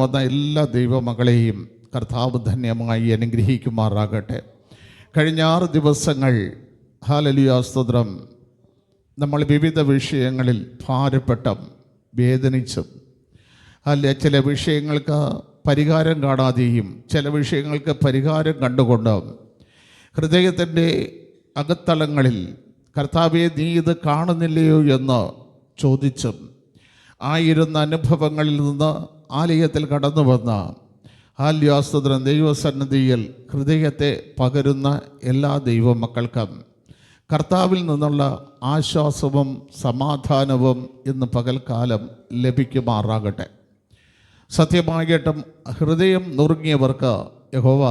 വന്ന എല്ലാ ദൈവമക്കളെയും കർത്താവ് ധന്യമായി അനുഗ്രഹിക്കുമാറാകട്ടെ. കഴിഞ്ഞ 6 ദിവസങ്ങൾ ഹല്ലേലൂയ സ്തോത്രം നമ്മൾ വിവിധ വിഷയങ്ങളിൽ ഭാരപ്പെട്ടും വേദനിച്ചും ചില വിഷയങ്ങൾക്ക് പരിഹാരം കാണാതെയും ചില വിഷയങ്ങൾക്ക് പരിഹാരം കണ്ടുകൊണ്ടും ഹൃദയത്തിൻ്റെ അകത്തളങ്ങളിൽ കർത്താവേ നീ ഇത് കാണുന്നില്ലയോ എന്ന് ചോദിച്ചും ആയിരുന്ന അനുഭവങ്ങളിൽ നിന്ന് ആലയത്തിൽ കടന്നു വന്ന ഹല്ലേലൂയ ദൈവസന്നിധിയിൽ ഹൃദയത്തെ പകരുന്ന എല്ലാ ദൈവമക്കൾക്കും കർത്താവിൽ നിന്നുള്ള ആശ്വാസവും സമാധാനവും ഇന്ന് പകൽക്കാലം ലഭിക്കുമാറാകട്ടെ. സത്യമായിട്ടും ഹൃദയം നുറുങ്ങിയവർക്ക് യഹോവ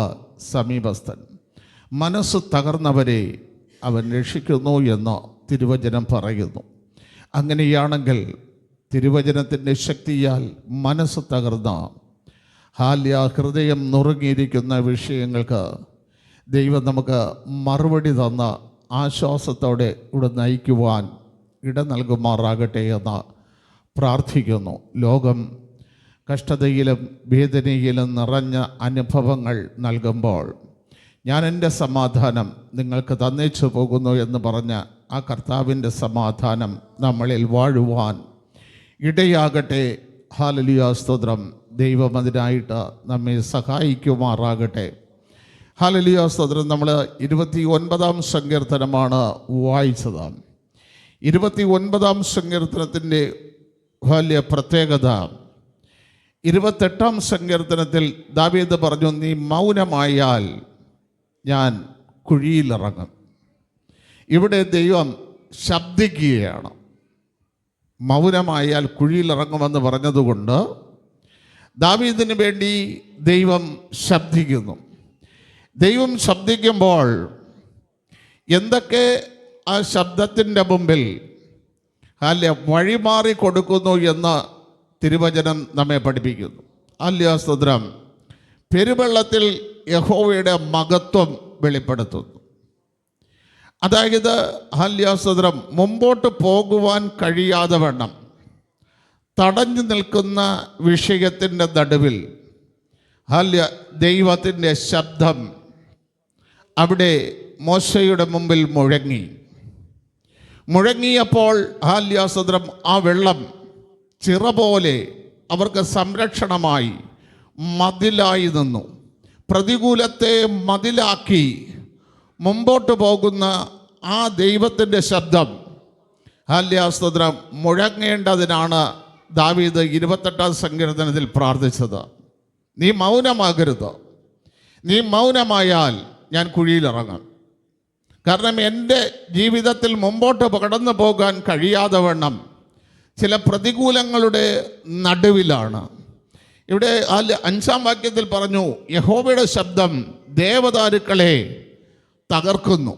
സമീപസ്ഥൻ, മനസ്സ് തകർന്നവരെ അവൻ രക്ഷിക്കുന്നു എന്ന് തിരുവചനം പറയുന്നു. അങ്ങനെയാണെങ്കിൽ തിരുവചനത്തിൻ്റെ ശക്തിയാൽ മനസ്സ് തകർന്ന ഹൃദയം നുറുങ്ങിയിരിക്കുന്ന വിഷയങ്ങൾക്ക് ദൈവം നമുക്ക് മറുപടി തന്ന ആശ്വാസത്തോടെ ഇവിടെ നയിക്കുവാൻ ഇട നൽകുമാറാകട്ടെ എന്ന് പ്രാർത്ഥിക്കുന്നു. ലോകം കഷ്ടതയിലും വേദനയിലും നിറഞ്ഞ അനുഭവങ്ങൾ നൽകുമ്പോൾ ഞാൻ എൻ്റെ സമാധാനം നിങ്ങൾക്ക് തന്നേച്ചു പോകുന്നു എന്ന് പറഞ്ഞ ആ കർത്താവിൻ്റെ സമാധാനം നമ്മളിൽ വാഴുവാൻ ഇടയാകട്ടെ. ഹല്ലേലൂയ സ്തോത്രം. ദൈവം അതിനായിട്ട് നമ്മെ സഹായിക്കുമാറാകട്ടെ. ഹല്ലേലൂയ സ്തോത്രം. നമ്മൾ 29-ാം സങ്കീർത്തനമാണ് വായിച്ചത്. 29-ാം സങ്കീർത്തനത്തിൻ്റെ വലിയ പ്രത്യേകത 28-ാം സങ്കീർത്തനത്തിൽ ദാവീദ് പറഞ്ഞു, നീ മൗനമായാൽ ഞാൻ കുഴിയിലിറങ്ങും. ഇവിടെ ദൈവം ശബ്ദിക്കുകയാണ്. മൗനമായാൽ കുഴിയിലിറങ്ങുമെന്ന് പറഞ്ഞതുകൊണ്ട് ദാവീദിന് വേണ്ടി ദൈവം ശബ്ദിക്കുന്നു. ദൈവം ശബ്ദിക്കുമ്പോൾ എന്തൊക്കെ ആ ശബ്ദത്തിൻ്റെ മുമ്പിൽ വഴിമാറി കൊടുക്കുന്നു എന്ന് തിരുവചനം നമ്മെ പഠിപ്പിക്കുന്നു. ഹല്ലേലൂയ സ്തോത്രം. പെരുവെള്ളത്തിൽ യഹോവയുടെ മഹത്വം വെളിപ്പെടുത്തുന്നു. അതായത് ഹല്ലേലൂയ സ്തോത്രം, മുമ്പോട്ട് പോകുവാൻ കഴിയാതെ വണ്ണം തടഞ്ഞു നിൽക്കുന്ന വിഷയത്തിൻ്റെ നടുവിൽ ദൈവത്തിൻ്റെ ശബ്ദം അവിടെ മോശയുടെ മുമ്പിൽ മുഴങ്ങിയപ്പോൾ ഹല്ലേലൂയ സ്തോത്രം ആ വെള്ളം ചിറ പോലെ അവർക്ക് സംരക്ഷണമായി മതിലായി നിന്നു. പ്രതികൂലത്തെ മതിലാക്കി മുമ്പോട്ട് പോകുന്ന ആ ദൈവത്തിൻ്റെ ശബ്ദം ഹല്ലേലൂയ സ്തോത്രം മുഴങ്ങേണ്ടതിനാണ് ദാവീദ് 28-ാം സങ്കീർത്തനത്തിൽ പ്രാർത്ഥിച്ചത്. നീ മൗനമാകരുത്, നീ മൗനമായാൽ ഞാൻ കുഴിയിലിറങ്ങും. കാരണം എൻ്റെ ജീവിതത്തിൽ മുമ്പോട്ട് കടന്നു പോകാൻ കഴിയാതെ വണ്ണം ചില പ്രതികൂലങ്ങളുടെ നടുവിലാണ്. ഇവിടെ 5-ാം വാക്യത്തിൽ പറഞ്ഞു, യഹോവയുടെ ശബ്ദം ദേവദാരുക്കളെ തകർക്കുന്നു.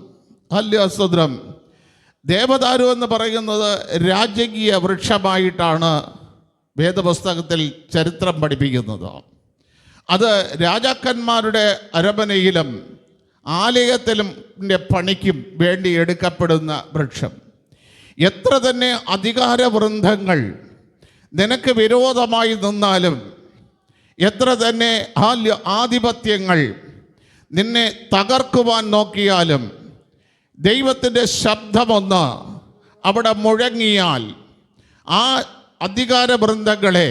ഹല്ലേലൂയ സ്തോത്രം. ദേവദാരു എന്ന് പറയുന്നത് രാജകീയ വൃക്ഷമായിട്ടാണ് വേദപുസ്തകത്തിൽ ചരിത്രം പഠിപ്പിക്കുന്നത്. അത് രാജാക്കന്മാരുടെ അരമനയിലും ആലയത്തിലും പണിക്കും വേണ്ടി എടുക്കപ്പെടുന്ന വൃക്ഷം. എത്ര തന്നെ അധികാരവൃന്ദങ്ങൾ നിനക്ക് വിരോധമായി നിന്നാലും, എത്ര തന്നെ ആധിപത്യങ്ങൾ നിന്നെ തകർക്കുവാൻ നോക്കിയാലും, ദൈവത്തിൻ്റെ ശബ്ദമൊന്ന് അവിടെ മുഴങ്ങിയാൽ ആ അധികാരവൃന്ദങ്ങളെ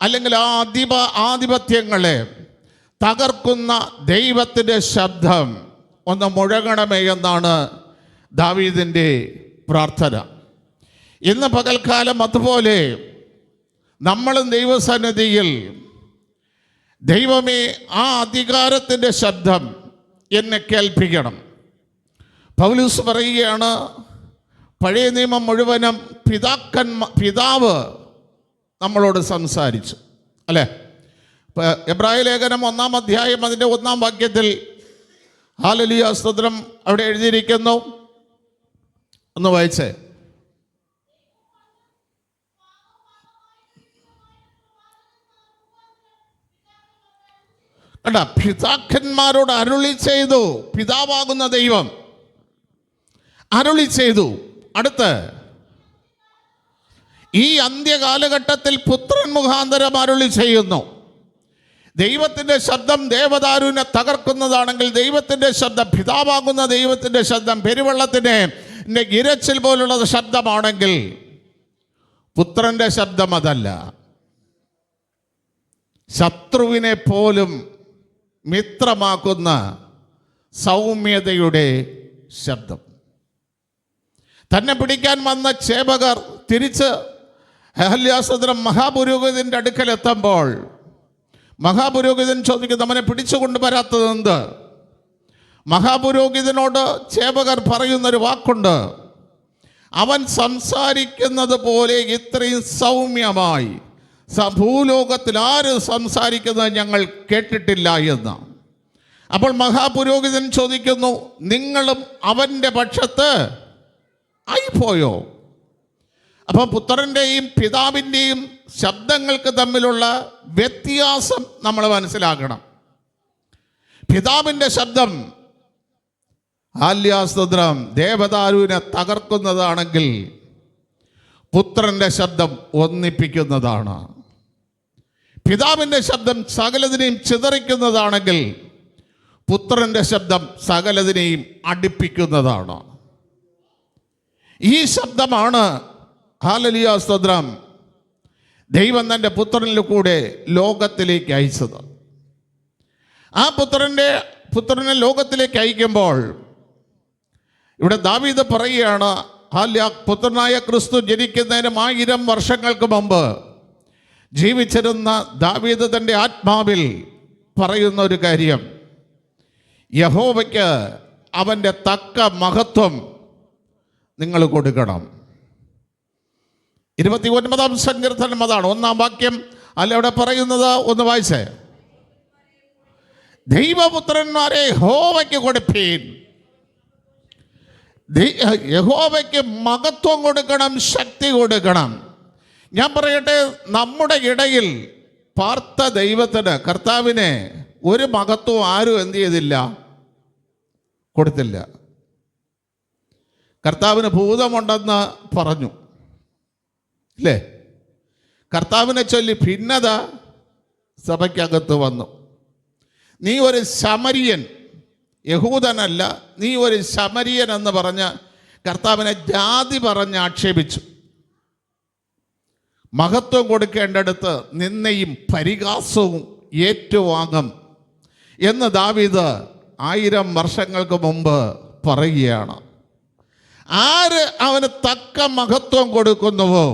അല്ലെങ്കിൽ ആ ആധിപത്യങ്ങളെ തകർക്കുന്ന ദൈവത്തിൻ്റെ ശബ്ദം ഒന്ന് മുഴങ്ങണമേ എന്നാണ് ദാവീദിൻ്റെ പ്രാർത്ഥന. ഇന്ന് പകൽക്കാലം അതുപോലെ നമ്മളും ദൈവസന്നിധിയിൽ ദൈവമേ ആ അധികാരത്തിൻ്റെ ശബ്ദം എന്നെ കേൾപ്പിക്കണം. പൗലോസ് പറയുകയാണ്, പഴയ നിയമം മുഴുവനും പിതാവ് നമ്മളോട് സംസാരിച്ചു, അല്ലേ? എബ്രായ ലേഖനം 1-ാം അധ്യായം അതിൻ്റെ 1-ാം വാക്യത്തിൽ ഹല്ലേലൂയ സ്തോത്രം അവിടെ എഴുതിയിരിക്കുന്നു. ഒന്ന് വായിച്ചേ. കണ്ട, പിതാക്കന്മാരോട് അരുളി ചെയ്തു. പിതാവാകുന്ന ദൈവം അരുളി ചെയ്തു. അടുത്ത് ഈ അന്ത്യകാലഘട്ടത്തിൽ പുത്രൻ മുഖാന്തരം അരുളി ചെയ്യുന്നു. ദൈവത്തിൻ്റെ ശബ്ദം ദേവദാരുവിനെ തകർക്കുന്നതാണെങ്കിൽ, ദൈവത്തിൻ്റെ ശബ്ദം, പിതാവാകുന്ന ദൈവത്തിൻ്റെ ശബ്ദം പെരുവെള്ളത്തിൻ്റെ ഇരച്ചിൽ പോലുള്ള ശബ്ദമാണെങ്കിൽ, പുത്രൻ്റെ ശബ്ദം അതല്ല. ശത്രുവിനെ പോലും മിത്രമാക്കുന്ന സൗമ്യതയുടെ ശബ്ദം. തന്നെ പിടിക്കാൻ വന്ന ചേവകർ തിരിച്ച് അഹല്യാസദ്രം മഹാപുരോഹിതൻ്റെ അടുക്കലെത്തുമ്പോൾ മഹാപുരോഹിതൻ ചോദിക്കുന്നു, അവനെ പിടിച്ചുകൊണ്ട് വരാത്തതെന്ത്? മഹാപുരോഹിതനോട് ചേവകർ പറയുന്നൊരു വാക്കുണ്ട്, അവൻ സംസാരിക്കുന്നത് പോലെ ഇത്രയും സൗമ്യമായി ഭൂലോകത്തിൽ ആരും സംസാരിക്കുന്നത് ഞങ്ങൾ കേട്ടിട്ടില്ല എന്ന്. അപ്പോൾ മഹാപുരോഹിതൻ ചോദിക്കുന്നു, നിങ്ങളും അവൻ്റെ പക്ഷത്ത് ആയിപ്പോയോ? അപ്പം പുത്രൻ്റെയും പിതാവിൻ്റെയും ശബ്ദങ്ങൾക്ക് തമ്മിലുള്ള വ്യത്യാസം നമ്മൾ മനസ്സിലാക്കണം. പിതാവിൻ്റെ ശബ്ദം ആല്യാസ്തോത്രം ദേവദാരുവിനെ തകർക്കുന്നതാണെങ്കിൽ, പുത്രൻ്റെ ശബ്ദം ഒന്നിപ്പിക്കുന്നതാണ്. പിതാവിൻ്റെ ശബ്ദം സകലതിനെയും ചിതറിക്കുന്നതാണെങ്കിൽ, പുത്രൻ്റെ ശബ്ദം സകലതിനെയും അടുപ്പിക്കുന്നതാണ്. ഈ ശബ്ദമാണ് ഹല്ലേലൂയ സ്തോത്രം ദൈവം തൻ്റെ പുത്രനിൽ കൂടെ ലോകത്തിലേക്ക് അയച്ചത്. ആ പുത്രനെ ലോകത്തിലേക്ക് അയക്കുമ്പോൾ ഇവിടെ ദാവീദ് പറയുകയാണ്, പുത്രനായ ക്രിസ്തു ജനിക്കുന്നതിന് 1000 വർഷങ്ങൾക്ക് മുമ്പ് ജീവിച്ചിരുന്ന ദാവീദ് തൻ്റെ ആത്മാവിൽ പറയുന്ന ഒരു കാര്യം, യഹോവയ്ക്ക് അവൻ്റെ തക്ക മഹത്വം നിങ്ങൾ കൊടുക്കണം. 29-ാം സങ്കീർത്തനം അതാണ്, 1-ാം വാക്യം അല്ല അവിടെ പറയുന്നത്. ഒന്ന് വായിച്ചേ, ദൈവപുത്രന്മാരെ യഹോവയ്ക്ക് കൊടുപ്പീൻ. യഹോവയ്ക്ക് മഹത്വം കൊടുക്കണം, ശക്തി കൊടുക്കണം. ഞാൻ പറയട്ടെ, നമ്മുടെ ഇടയിൽ പാർത്ത ദൈവത്തിന്, കർത്താവിനെ ഒരു മഹത്വം ആരും എന്ത് ചെയ്തില്ല, കൊടുത്തില്ല. കർത്താവിന് ഭൂതമുണ്ടെന്ന് പറഞ്ഞു അല്ലേ? കർത്താവിനെ ചൊല്ലി ഭിന്നത സഭയ്ക്കകത്ത് വന്നു. നീ ഒരു ശമരിയൻ, യഹൂദനല്ല, നീ ഒരു ശമരിയൻ എന്ന് പറഞ്ഞ് കർത്താവിനെ ജാതി പറഞ്ഞ് ആക്ഷേപിച്ചു. മഹത്വം കൊടുക്കേണ്ടടുത്ത് നിന്നയും പരിഹാസവും ഏറ്റുവാങ്ങും എന്ന് ദാവീദ് 1000 വർഷങ്ങൾക്ക് മുമ്പ് പറയുകയാണ്. ആര് അവന് തക്ക മഹത്വം കൊടുക്കുന്നുവോ,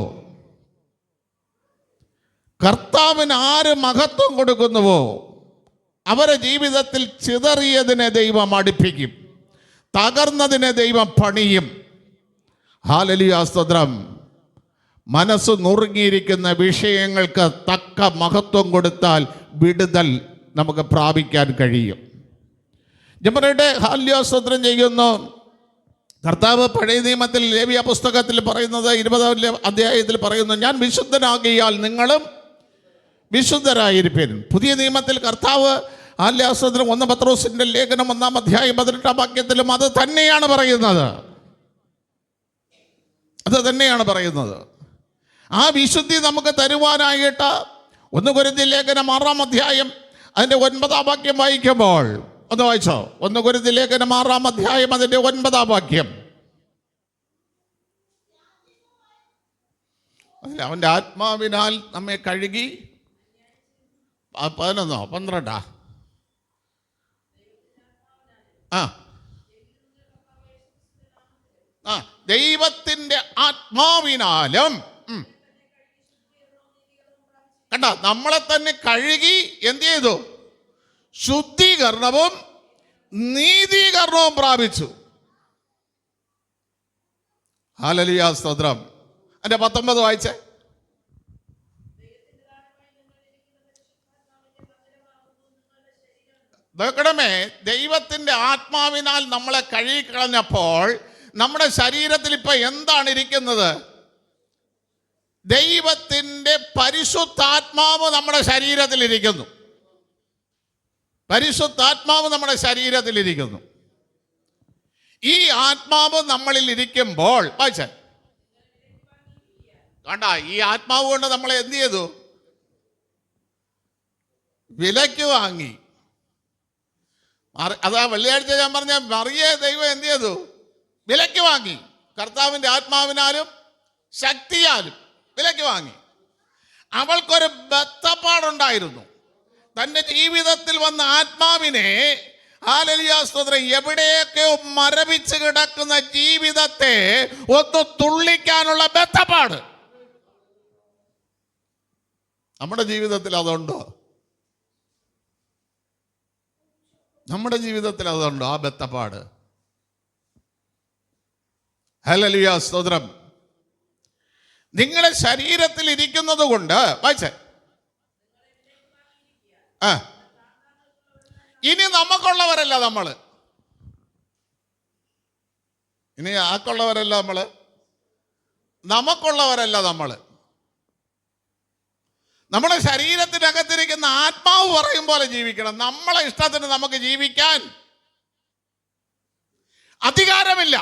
കർത്താവിന് ആര് മഹത്വം കൊടുക്കുന്നുവോ, അവരുടെ ജീവിതത്തിൽ ചിതറിയതിനെ ദൈവം അടുപ്പിക്കും, തകർന്നതിനെ ദൈവം പണിയും. ഹല്ലേലൂയ സ്തോത്രം. മനസ്സ് നുറുങ്ങിയിരിക്കുന്ന വിഷയങ്ങൾക്ക് തക്ക മഹത്വം കൊടുത്താൽ വിടുതൽ നമുക്ക് പ്രാപിക്കാൻ കഴിയും. ഞാൻ പറയട്ടെ, ഹല്ലേലൂയ സ്തോത്രം ചെയ്യുന്നു. കർത്താവ് പഴയ നിയമത്തിൽ ലേവ്യ പുസ്തകത്തിൽ പറയുന്നത് 20-ാം അധ്യായത്തിൽ പറയുന്നു, ഞാൻ വിശുദ്ധനാകിയാൽ നിങ്ങളും വിശുദ്ധരായിരിക്കും. പുതിയ നിയമത്തിൽ കർത്താവ് ഹല്ലേലൂയ സ്തോത്രം 1 പത്രോസിൻ്റെ ലേഖനം 1-ാം അധ്യായം 18-ാം വാക്യത്തിലും അത് തന്നെയാണ് പറയുന്നത്. അത് തന്നെയാണ് പറയുന്നത്. ആ വിശുദ്ധി നമുക്ക് തരുവാനായിട്ട് 1 കൊരിന്ത്യർ ലേഖനം 6-ാം അധ്യായം അതിൻ്റെ 9-ാം വാക്യം വായിക്കുമ്പോൾ, ഒന്ന് വായിച്ചോ, 1 കൊരിന്ത്യർ ലേഖനം 6-ാം അധ്യായം അതിൻ്റെ 9-ാം വാക്യം. അതിൽ അവൻ്റെ ആത്മാവിനാൽ നമ്മെ കഴുകി, 11-ഓ 12-ആ ദൈവത്തിൻ്റെ ആത്മാവിനാലും കണ്ട നമ്മളെ തന്നെ കഴുകി എന്ത് ചെയ്തു? ശുദ്ധീകരണവും നീതീകരണവും പ്രാപിച്ചു. ഹല്ലേലൂയ സ്തോത്രം. അതിൻ്റെ 19 വായിച്ചേ. നോക്കണമേ, ദൈവത്തിൻ്റെ ആത്മാവിനാൽ നമ്മളെ കഴുകിക്കളഞ്ഞപ്പോൾ നമ്മുടെ ശരീരത്തിൽ ഇപ്പം എന്താണ് ഇരിക്കുന്നത്? ദൈവത്തിൻ്റെ പരിശുദ്ധാത്മാവ് നമ്മുടെ ശരീരത്തിലിരിക്കുന്നു. പരിശുദ്ധാത്മാവ് നമ്മുടെ ശരീരത്തിലിരിക്കുന്നു. ഈ ആത്മാവ് നമ്മളിൽ ഇരിക്കുമ്പോൾ വായിച്ച കണ്ട, ഈ ആത്മാവ് കൊണ്ട് നമ്മളെ എന്ത് ചെയ്തു? വിലയ്ക്ക് വാങ്ങി. അതാ വെള്ളിയാഴ്ച ഞാൻ പറഞ്ഞ മറിയെ ദൈവം എന്ത് ചെയ്തു? വിലയ്ക്ക് വാങ്ങി. കർത്താവിൻ്റെ ആത്മാവിനാലും ശക്തിയാലും വിലയ്ക്ക് വാങ്ങി. അവൾക്കൊരു ബദ്ധപ്പാടുണ്ടായിരുന്നു. തൻ്റെ ജീവിതത്തിൽ വന്ന ആത്മാവിനെ, ഹല്ലേലൂയ സ്തോത്രം, എവിടെയൊക്കെയോ മരവിച്ച് കിടക്കുന്ന ജീവിതത്തെ ഒന്ന് തുള്ളിക്കാനുള്ള ബദ്ധപ്പാട്. നമ്മുടെ ജീവിതത്തിൽ അതുണ്ടോ? നമ്മുടെ ജീവിതത്തിൽ അതുണ്ടോ ആ ബദ്ധപ്പാട്? ഹല്ലേലൂയ സ്തോത്രം. നിങ്ങളുടെ ശരീരത്തിൽ ഇരിക്കുന്നത് കൊണ്ട് വായിച്ചേ, ഇനി നമുക്കുള്ളവരല്ല നമ്മള്, ഇനി ആക്കുള്ളവരല്ല നമ്മള്, നമുക്കുള്ളവരല്ല നമ്മള്. നമ്മുടെ ശരീരത്തിനകത്തിരിക്കുന്ന ആത്മാവ് പറയും പോലെ ജീവിക്കണം. നമ്മളെ ഇഷ്ടത്തിന് നമുക്ക് ജീവിക്കാൻ അധികാരമില്ല.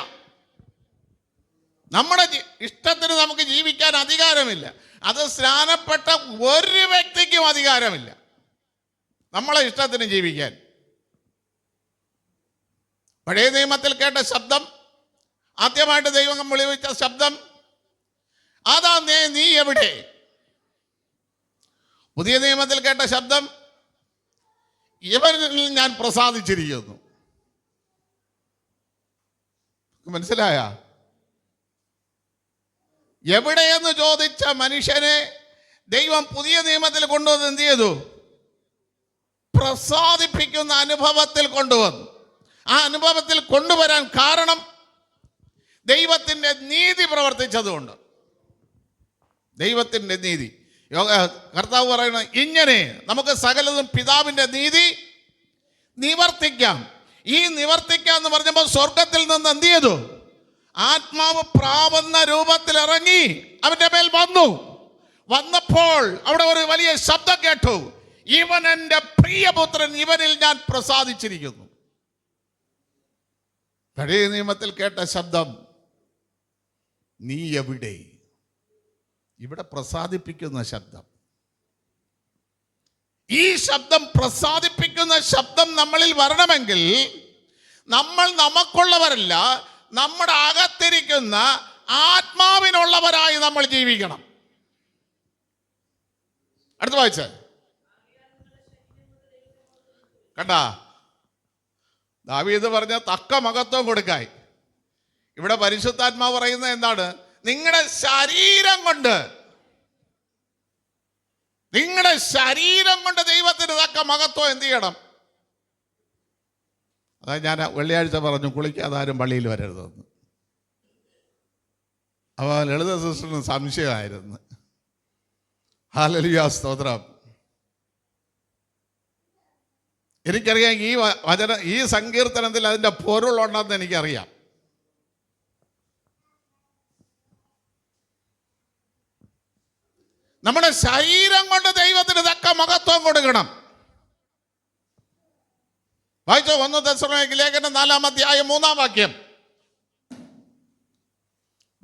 നമ്മുടെ ഇഷ്ടത്തിന് നമുക്ക് ജീവിക്കാൻ അധികാരമില്ല. അത് സ്നാനപ്പെട്ട ഒരു വ്യക്തിക്കും അധികാരമില്ല നമ്മളെ ഇഷ്ടത്തിന് ജീവിക്കാൻ. പഴയ നിയമത്തിൽ കേട്ട ശബ്ദം, ആദ്യമായിട്ട് ദൈവം വിളിച്ച ശബ്ദം, അതാ നീ എവിടെ? പുതിയ നിയമത്തിൽ കേട്ട ശബ്ദം, ഇവരിൽ ഞാൻ പ്രസാദിച്ചിരിക്കുന്നു. മനസ്സിലായ? എവിടെയെന്ന് ചോദിച്ച മനുഷ്യനെ ദൈവം പുതിയ നിയമത്തിൽ കൊണ്ടുവന്ന് എന്ത് ചെയ്തു? പ്രസാദിപ്പിക്കുന്ന അനുഭവത്തിൽ കൊണ്ടുവന്നു. ആ അനുഭവത്തിൽ കൊണ്ടുവരാൻ കാരണം ദൈവത്തിൻ്റെ നീതി പ്രവർത്തിച്ചതുകൊണ്ട്. ദൈവത്തിൻ്റെ നീതി, കർത്താവ് പറയുന്നത് ഇങ്ങനെ നമുക്ക് സകലതും പിതാവിൻ്റെ നീതി നിവർത്തിക്കാം. ഈ നിവർത്തിക്കാം എന്ന് പറഞ്ഞപ്പോൾ സ്വർഗത്തിൽ നിന്ന് എന്ത് ചെയ്തു? ആത്മാവ് പ്രാവുന്ന രൂപത്തിൽ ഇറങ്ങി അവന്റെ മേൽ വന്നു. വന്നപ്പോൾ അവിടെ ഒരു വലിയ ശബ്ദം കേട്ടു, ഇവൻ എൻ്റെ പ്രിയപുത്രൻ, ഇവനിൽ ഞാൻ പ്രസാദിച്ചിരിക്കുന്നു. പഴയ നിയമത്തിൽ കേട്ട ശബ്ദം, നീ എവിടെ? ഇവിടെ പ്രസാദിപ്പിക്കുന്ന ശബ്ദം. ഈ ശബ്ദം, പ്രസാദിപ്പിക്കുന്ന ശബ്ദം നമ്മളിൽ വരണമെങ്കിൽ നമ്മൾ നമുക്കുള്ളവരല്ല, നമ്മുടെ അകത്തിരിക്കുന്ന ആത്മാവിനുള്ളവരായി നമ്മൾ ജീവിക്കണം. അടുത്ത വായിച്ച കണ്ടാ, ദാവീദ് പറഞ്ഞ തക്ക മഹത്വം കൊടുക്കായി. ഇവിടെ പരിശുദ്ധാത്മാവ് പറയുന്നത് എന്താണ്? നിങ്ങളുടെ ശരീരം കൊണ്ട്, നിങ്ങളുടെ ശരീരം കൊണ്ട് ദൈവത്തിന് തക്ക മഹത്വം എന്ത് ചെയ്യണം? അതായത് ഞാൻ വെള്ളിയാഴ്ച പറഞ്ഞു കുളിക്കാതെ ആരും പള്ളിയിൽ വരരുതെന്ന്. അപ്പോൾ ലളിത സിസ്റ്ററിന് സംശയമായിരുന്നു. ഹല്ലേലൂയ സ്തോത്രം. എനിക്കറിയാം ഈ വചന, ഈ സങ്കീർത്തനത്തിൽ അതിൻ്റെ പൊരുളുണ്ടെന്ന് എനിക്കറിയാം. നമ്മുടെ ശരീരം കൊണ്ട് ദൈവത്തിന് തക്ക മഹത്വം കൊടുക്കണം. വായിച്ചോ, 1 തെസ്സലോനിക്ക ലേഖനം 4-ാം അധ്യായം 3-ാം വാക്യം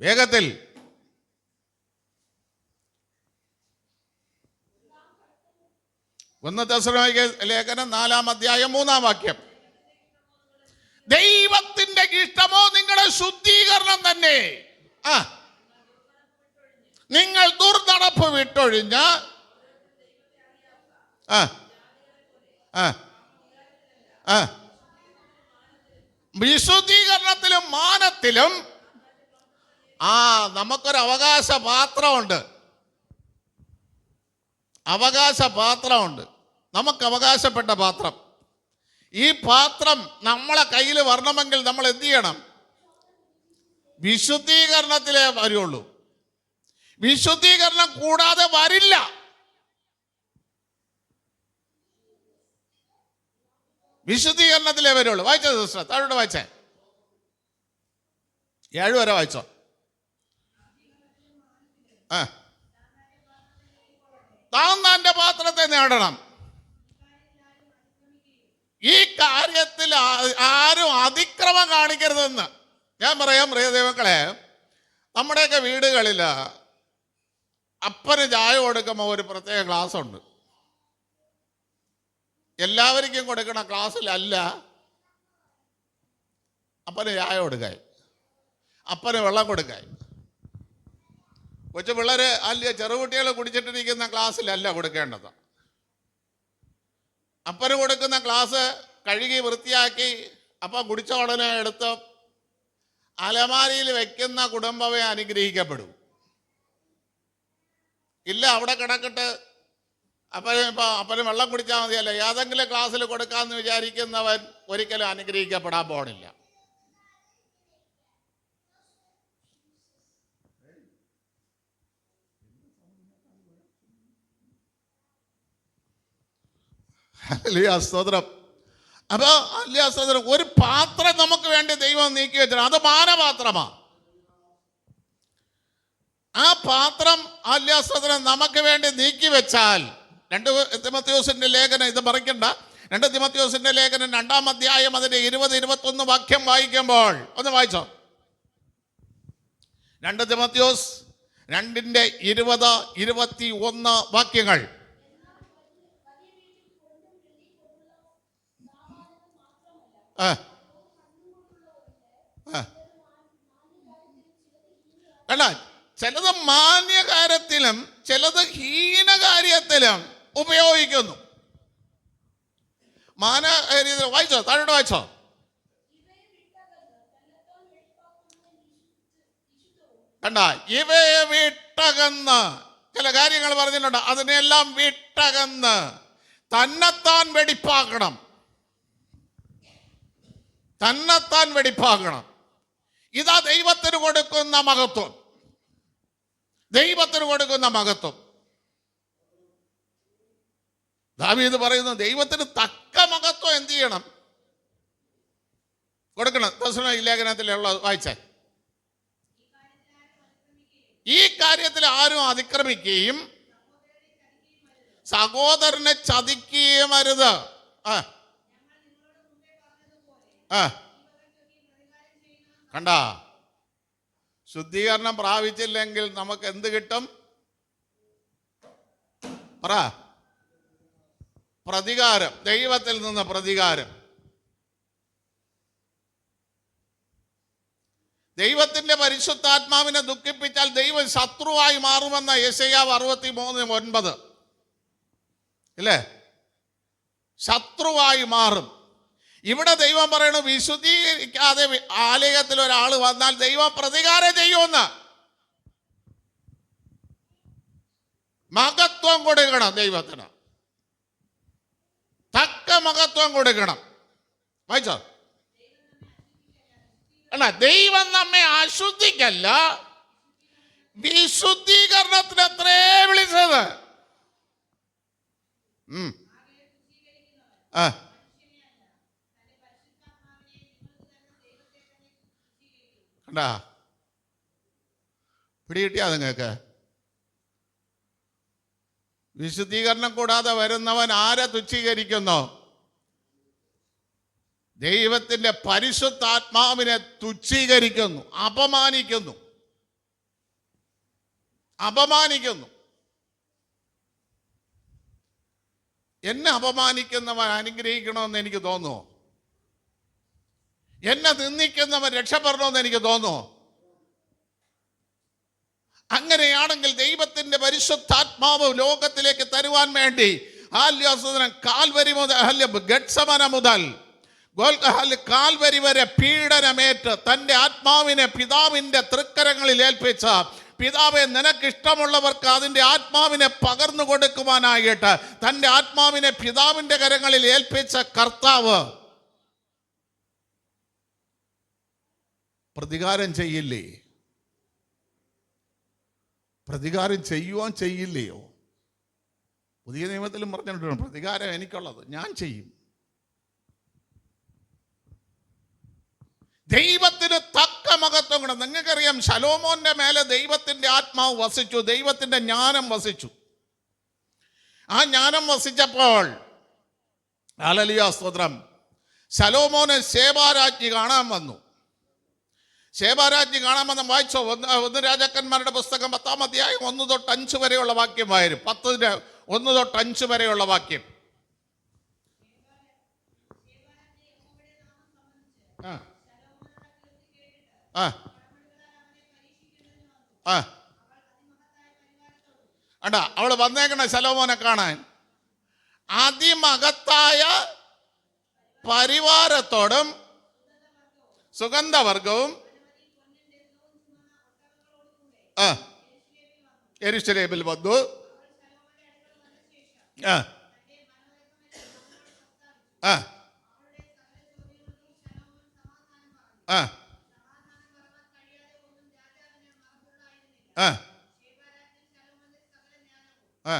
വേഗത്തിൽ. തെസ്സലോനിക്ക ലേഖനം 4-ാം അധ്യായം 3-ാം വാക്യം. ദൈവത്തിന്റെ ഇഷ്ടമോ നിങ്ങളുടെ ശുദ്ധീകരണം തന്നെ. നിങ്ങൾ ദുർനടപ്പ് വിട്ടൊഴിഞ്ഞ് വിശുദ്ധീകരണത്തിലും മാനത്തിലും നമുക്കൊരു അവകാശ പാത്രമുണ്ട്. അവകാശ പാത്രമുണ്ട്, നമുക്ക് അവകാശപ്പെട്ട പാത്രം. ഈ പാത്രം നമ്മളെ കയ്യിൽ വരണമെങ്കിൽ നമ്മൾ എന്ത് ചെയ്യണം? വിശുദ്ധീകരണത്തിലേ വരുള്ളൂ. വിശുദ്ധീകരണം കൂടാതെ വരില്ല. വിശുദ്ധീകരണത്തിലേ വരുള്ളൂ. വായിച്ചോ സിസ്റ്റർ, താഴോട്ട് വായിച്ചേ, 7 വരെ വായിച്ചോ. താൻ തന്റെ പാത്രത്തെ നേടണം. ഈ കാര്യത്തിൽ ആരും അതിക്രമം കാണിക്കരുതെന്ന് ഞാൻ പറയാം. പ്രിയ ദൈവങ്ങളെ, നമ്മുടെയൊക്കെ വീടുകളിൽ അപ്പന് ചായ കൊടുക്കുമ്പോൾ ഒരു പ്രത്യേക ഗ്ലാസ് ഉണ്ട്. എല്ലാവർക്കും കൊടുക്കണ ക്ലാസ്സിലല്ല അപ്പന് ചായ കൊടുക്കായി, അപ്പന് വെള്ളം കൊടുക്കായി. കൊച്ചു പിള്ളേർ അല്ല ചെറുകുട്ടികൾ കുടിച്ചിട്ടിരിക്കുന്ന ക്ലാസ്സിലല്ല കൊടുക്കേണ്ടത്. അപ്പന് കൊടുക്കുന്ന ക്ലാസ് കഴുകി വൃത്തിയാക്കി അപ്പം കുടിച്ച ഉടനെ എടുത്ത് അലമാരിയിൽ വെക്കുന്ന കുടുംബമേ അനുഗ്രഹിക്കപ്പെടൂ. ഇല്ല അവിടെ കിടക്കിട്ട് അപ്പന് വെള്ളം കുടിച്ചാൽ മതിയല്ല, ഏതെങ്കിലും ക്ലാസ്സിൽ കൊടുക്കാമെന്ന് വിചാരിക്കുന്നവൻ ഒരിക്കലും അനുഗ്രഹിക്കപ്പെടാൻ പോണില്ല. സ്തോത്രം. അപ്പൊ സ്തോത്രം, ഒരു പാത്രം നമുക്ക് വേണ്ടി ദൈവം നീക്കി വെച്ചിട്ട് അത് മാനപാത്രമാണ്. ആ പാത്രം സ്തോത്രം നമുക്ക് വേണ്ടി നീക്കി വെച്ചാൽ 2 തിമോഥെയോസിന്റെ ലേഖനം, ഇത് മറിക്കണ്ട, 2 തിമോഥെയോസിന്റെ ലേഖനം 2-ാം അധ്യായം അതിന്റെ 20-21 വാക്യം വായിക്കുമ്പോൾ ഒന്ന് വായിച്ചോ. 2 തിമോഥെയോസ് 2:20-21 വാക്യങ്ങൾ. അല്ല, ചിലത് മാന്യകാര്യത്തിലും ചിലത് ഹീനകാര്യത്തിലും ഉപയോഗിക്കുന്നു. മാന്യകാര്യത്തിൽ വായിച്ചോ, താഴോട്ട് വായിച്ചോ. കണ്ട, ഇവയെ വിട്ടകന്ന് ചില കാര്യങ്ങൾ പറഞ്ഞിട്ടുണ്ട്. അതിനെല്ലാം വിട്ടകന്ന് തന്നെത്താൻ വെടിപ്പാക്കണം, തന്നെത്താൻ വെടിപ്പാക്കണം. ഇതാ ദൈവത്തിന് കൊടുക്കുന്ന മഹത്വം, ദൈവത്തിന് കൊടുക്കുന്ന മഹത്വം. ദാവീദ് പറയുന്നു, ദൈവത്തിന് തക്ക മഹത്വം എന്ത് ചെയ്യണം, കൊടുക്കണം. തെസ്സലോനിക്ക ലേഖനത്തിലുള്ള വായിച്ചേ. ഈ കാര്യത്തിൽ ആരും അതിക്രമിക്കുകയും സഹോദരനെ ചതിക്കുകയും അരുത്. കണ്ട, ശുദ്ധീകരണം പ്രാപിച്ചില്ലെങ്കിൽ നമുക്ക് എന്ത് കിട്ടും? പറ. പ്രതികാരം, ദൈവത്തിൽ നിന്ന് പ്രതികാരം. ദൈവത്തിന്റെ പരിശുദ്ധാത്മാവിനെ ദുഃഖിപ്പിച്ചാൽ ദൈവം ശത്രുവായി മാറുമെന്ന യെശയ്യാവ് 63:9 ഇല്ലേ? ശത്രുവായി മാറും. ഇവിടെ ദൈവം പറയണു, വിശുദ്ധീകരിക്കാതെ ആലയത്തിൽ ഒരാൾ വന്നാൽ ദൈവം പ്രതികാരം ചെയ്യുമെന്ന്. മഹത്വം കൊടുക്കണം, ദൈവത്തിന് തക്ക മഹത്വം കൊടുക്കണം. വായിച്ചോ. അല്ല, ദൈവം നമ്മെ അശുദ്ധിക്കല്ല, വിശുദ്ധീകരണത്തിന് അത്രേ വിളിച്ചത്. കണ്ടാ, പിടികിട്ടിയാ നിങ്ങൾക്ക്? വിശുദ്ധീകരണം കൂടാതെ വരുന്നവൻ ആരെ തുച്ഛീകരിക്കുന്നു? ദൈവത്തിന്റെ പരിശുദ്ധാത്മാവിനെ തുച്ഛീകരിക്കുന്നു, അപമാനിക്കുന്നു, അപമാനിക്കുന്നു. എന്നെ അപമാനിക്കുന്നവൻ അനുഗ്രഹിക്കണമെന്ന് എനിക്ക് തോന്നുന്നു. എന്നെ നിന്ദിക്കുന്നവൻ രക്ഷപ്പെടണമെന്ന് എനിക്ക് തോന്നുന്നു. അങ്ങനെയാണെങ്കിൽ ദൈവത്തിന്റെ പരിശുദ്ധാത്മാവ് ലോകത്തിലേക്ക് തരുവാൻ വേണ്ടി കാൽവരി മുതൽ ഗത്സമന മുതൽ കാൽവരി വരെ പീഡനമേറ്റ് തൻ്റെ ആത്മാവിനെ പിതാവിൻ്റെ തൃക്കരങ്ങളിൽ ഏൽപ്പിച്ച, പിതാവെ നിനക്കിഷ്ടമുള്ളവർക്ക് അതിൻ്റെ ആത്മാവിനെ പകർന്നു കൊടുക്കുവാനായിട്ട് തൻ്റെ ആത്മാവിനെ പിതാവിൻ്റെ കരങ്ങളിൽ ഏൽപ്പിച്ച കർത്താവ് പ്രതികാരം ചെയ്യില്ലേ? പ്രതികാരം ചെയ്യുവാൻ ചെയ്യില്ലയോ? പുതിയ നിയമത്തിലും പറഞ്ഞിട്ടുണ്ട്, പ്രതികാരം എനിക്കുള്ളത്, ഞാൻ ചെയ്യും. ദൈവത്തിന് തക്ക മഹത്വം കൂടെ. നിങ്ങൾക്കറിയാം, ശലോമോന്റെ മേലെ ദൈവത്തിന്റെ ആത്മാവ് വസിച്ചു, ദൈവത്തിന്റെ ജ്ഞാനം വസിച്ചു. ആ ജ്ഞാനം വസിച്ചപ്പോൾ ഹല്ലേലൂയ സ്തോത്രം, ശലോമോനെ ശേബാരാജ്ഞി കാണാൻ വന്നു. ശേബാരാജ്ഞി കാണാൻ വന്ന വായിച്ചോ. 1 രാജാക്കന്മാരുടെ പുസ്തകം 10-ാം അധ്യായം 1-5 വരെയുള്ള വാക്യം വായിരും. 10-ന്റെ 1-5 വരെയുള്ള വാക്യം. ആ ആ ആ അണ്ടാ അവള് വന്നേക്കണ ശലോമോനെ കാണാൻ അതിമഹത്തായ പരിവാരത്തോടും സുഗന്ധവർഗവും ആ യെരൂശലേമിൽ വന്നു. ആ ആ ആ ആ ആ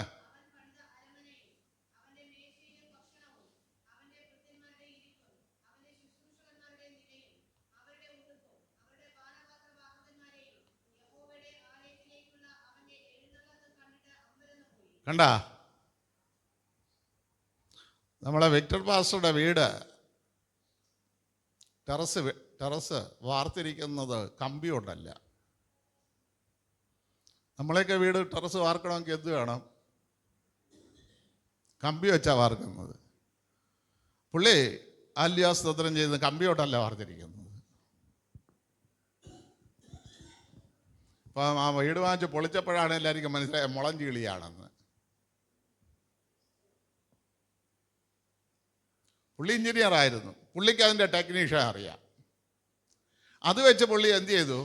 കണ്ട നമ്മളെ വിക്ടർ പാസ്റ്ററുടെ വീട് ടെറസ് വാർത്തിരിക്കുന്നത് കമ്പി കൊണ്ടല്ല. നമ്മളെയൊക്കെ വീട് ടെറസ് വാർക്കണമെങ്കിൽ എന്ത് വേണം? കമ്പി വെച്ചാ വാർക്കുന്നത്. പുള്ളി ആല്യാസ്തോത്രം ചെയ്ത് കമ്പി കൊണ്ടല്ല വാർത്തിരിക്കുന്നത്. അപ്പം ആ വീട് വാങ്ങിച്ച് പൊളിച്ചപ്പോഴാണ് എല്ലാവർക്കും മനസ്സിലായ മുളഞ്ചീളിയാണെന്ന്. പുള്ളി എഞ്ചിനീയർ ആയിരുന്നു, പുള്ളിക്ക് അതിൻ്റെ ടെക്നീഷ്യൻ അറിയാം. അത് വെച്ച് പുള്ളി എന്ത് ചെയ്തു?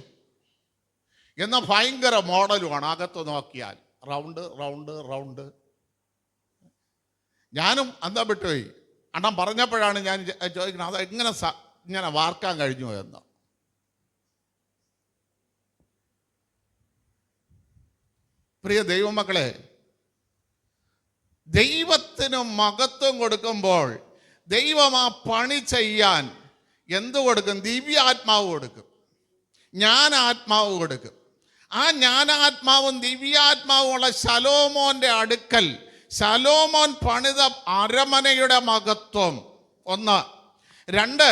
എന്നാൽ ഭയങ്കര മോഡലുമാണ്. അകത്ത് നോക്കിയാൽ റൗണ്ട് റൗണ്ട് റൗണ്ട്. ഞാനും അന്താ വിട്ടുപോയി. അണ്ണൻ പറഞ്ഞപ്പോഴാണ് ഞാൻ ചോദിക്കുന്നത്, അത് എങ്ങനെ ഇങ്ങനെ വാർക്കാൻ കഴിഞ്ഞു എന്ന്. പ്രിയ ദൈവമക്കളെ, ദൈവത്തിന് മഹത്വം കൊടുക്കുമ്പോൾ ദൈവം ആ പണി ചെയ്യാൻ എന്ത് കൊടുക്കും? ദിവ്യാത്മാവ് കൊടുക്കും, ജ്ഞാനാത്മാവ് കൊടുക്കും. ആ ജ്ഞാനാത്മാവും ദിവ്യാത്മാവും ഉള്ള ശലോമോന്റെ അടുക്കൽ ശലോമോൻ പണിത അരമനയുടെ മഹത്വം ഒന്ന്. രണ്ട്,